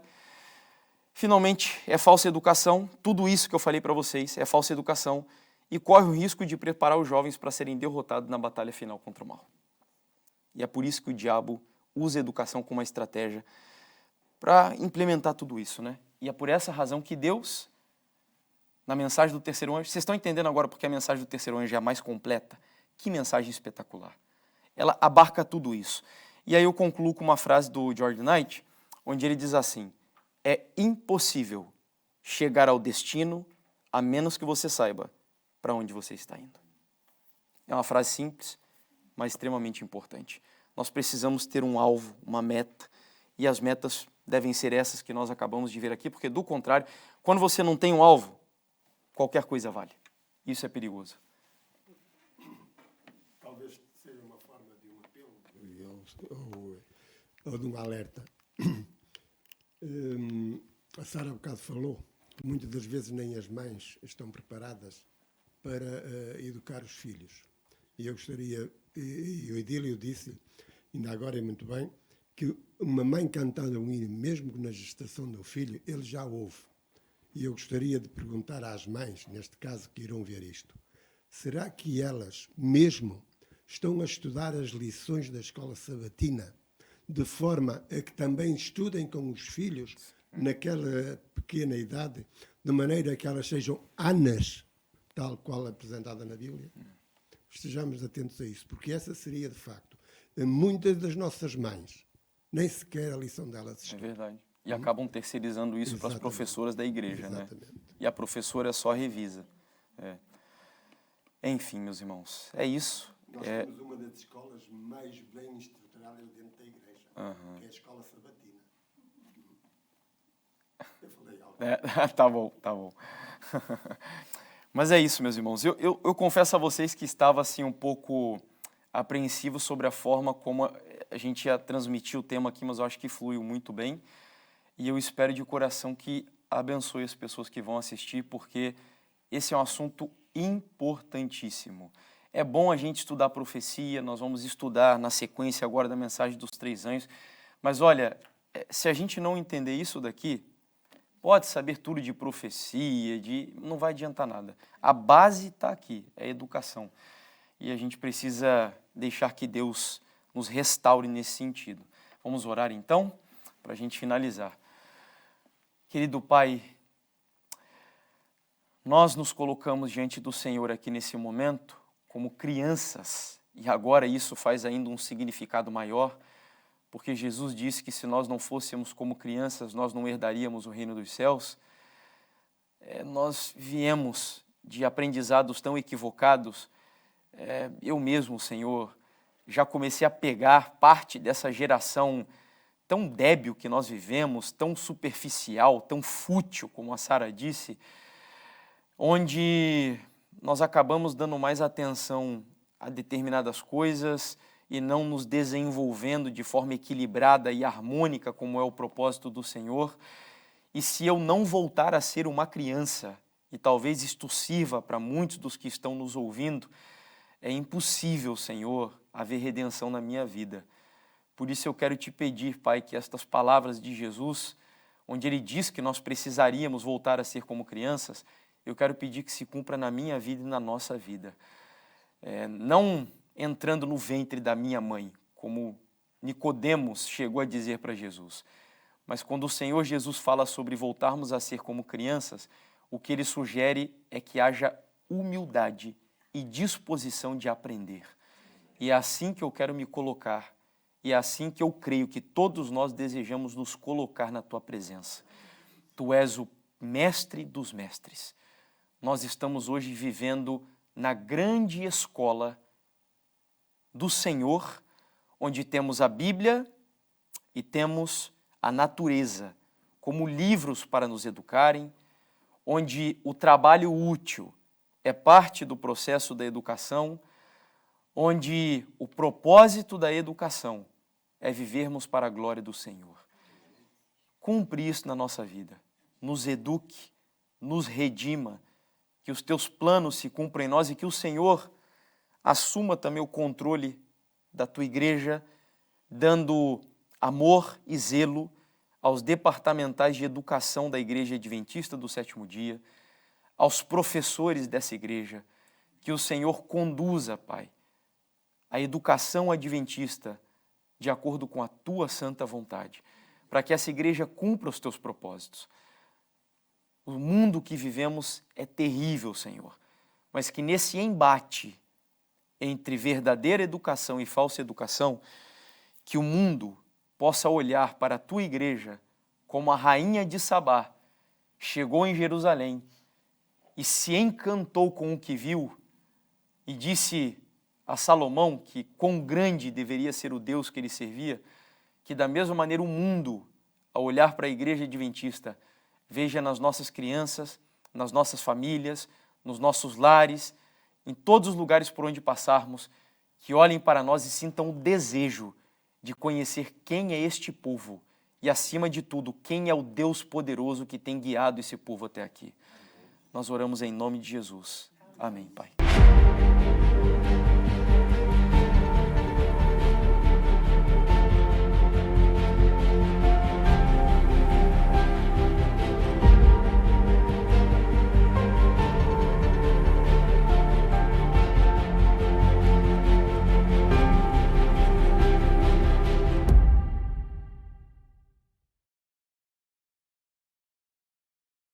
Finalmente, é falsa educação, tudo isso que eu falei para vocês é falsa educação e corre o risco de preparar os jovens para serem derrotados na batalha final contra o mal. E é por isso que o diabo usa a educação como uma estratégia para implementar tudo isso, né? E é por essa razão que Deus, na mensagem do terceiro anjo, vocês estão entendendo agora porque a mensagem do terceiro anjo é a mais completa? Que mensagem espetacular. Ela abarca tudo isso. E aí eu concluo com uma frase do George Knight, onde ele diz assim: é impossível chegar ao destino a menos que você saiba para onde você está indo. É uma frase simples, mas extremamente importante. Nós precisamos ter um alvo, uma meta, e as metas devem ser essas que nós acabamos de ver aqui, porque do contrário, quando você não tem um alvo, qualquer coisa vale. Isso é perigoso. Talvez seja uma forma de um apelo ou de um alerta. A Sara há bocado falou que muitas das vezes nem as mães estão preparadas para educar os filhos. E eu gostaria, e o Edílio disse, ainda agora é muito bem, que uma mãe cantando um hino, mesmo na gestação do filho, ele já ouve. E eu gostaria de perguntar às mães, neste caso, que irão ver isto, será que elas mesmo estão a estudar as lições da escola sabatina de forma a que também estudem com os filhos naquela pequena idade, de maneira que elas sejam anas, tal qual apresentada na Bíblia? Estejamos atentos a isso, porque essa seria, de facto, muitas das nossas mães, nem sequer a lição delas estuda. É verdade. E acabam terceirizando isso para as professoras da igreja, Exatamente. né? E a professora só revisa. Enfim, meus irmãos, é isso. Nós temos uma das escolas mais bem estruturadas dentro da igreja, que é a escola sabatina. Eu falei algo. Tá bom, tá bom. Mas é isso, meus irmãos. Eu confesso a vocês que estava assim um pouco apreensivo sobre a forma como a gente ia transmitir o tema aqui, mas eu acho que fluiu muito bem. E eu espero de coração que abençoe as pessoas que vão assistir, porque esse é um assunto importantíssimo. É bom a gente estudar profecia, nós vamos estudar na sequência agora da mensagem dos 3 anjos, mas olha, se a gente não entender isso daqui, pode saber tudo de profecia, não vai adiantar nada. A base está aqui, é a educação. e a gente precisa deixar que Deus nos restaure nesse sentido. Vamos orar então, para a gente finalizar. Querido Pai, nós nos colocamos diante do Senhor aqui nesse momento como crianças, e agora isso faz ainda um significado maior, porque Jesus disse que se nós não fôssemos como crianças, nós não herdaríamos o reino dos céus. Nós viemos de aprendizados tão equivocados. Eu mesmo, Senhor, já comecei a pegar parte dessa geração tão débil que nós vivemos, tão superficial, tão fútil, como a Sara disse, onde nós acabamos dando mais atenção a determinadas coisas e não nos desenvolvendo de forma equilibrada e harmônica, como é o propósito do Senhor. E se eu não voltar a ser uma criança, e talvez isto sirva para muitos dos que estão nos ouvindo, é impossível, Senhor, haver redenção na minha vida. Por isso eu quero te pedir, Pai, que estas palavras de Jesus, onde Ele diz que nós precisaríamos voltar a ser como crianças, eu quero pedir que se cumpra na minha vida e na nossa vida. Não entrando no ventre da minha mãe, como Nicodemos chegou a dizer para Jesus, mas quando o Senhor Jesus fala sobre voltarmos a ser como crianças, o que Ele sugere é que haja humildade e disposição de aprender. E é assim que eu quero me colocar, e é assim que eu creio que todos nós desejamos nos colocar na Tua presença. Tu és o mestre dos mestres. Nós estamos hoje vivendo na grande escola do Senhor, onde temos a Bíblia e temos a natureza como livros para nos educarem, onde o trabalho útil é parte do processo da educação, onde o propósito da educação é vivermos para a glória do Senhor. Cumpre isso na nossa vida. Nos eduque, nos redima, que os teus planos se cumpram em nós e que o Senhor assuma também o controle da tua igreja, dando amor e zelo aos departamentais de educação da Igreja Adventista do Sétimo Dia, aos professores dessa igreja, que o Senhor conduza, Pai, a educação adventista de acordo com a tua santa vontade, para que essa igreja cumpra os teus propósitos. O mundo que vivemos é terrível, Senhor, mas que nesse embate entre verdadeira educação e falsa educação, que o mundo possa olhar para a tua igreja como a rainha de Sabá chegou em Jerusalém e se encantou com o que viu e disse a Salomão que quão grande deveria ser o Deus que ele servia, que da mesma maneira o mundo, ao olhar para a igreja adventista, veja nas nossas crianças, nas nossas famílias, nos nossos lares, em todos os lugares por onde passarmos, que olhem para nós e sintam o desejo de conhecer quem é este povo e, acima de tudo, quem é o Deus poderoso que tem guiado esse povo até aqui. Nós oramos em nome de Jesus. Amém, Pai.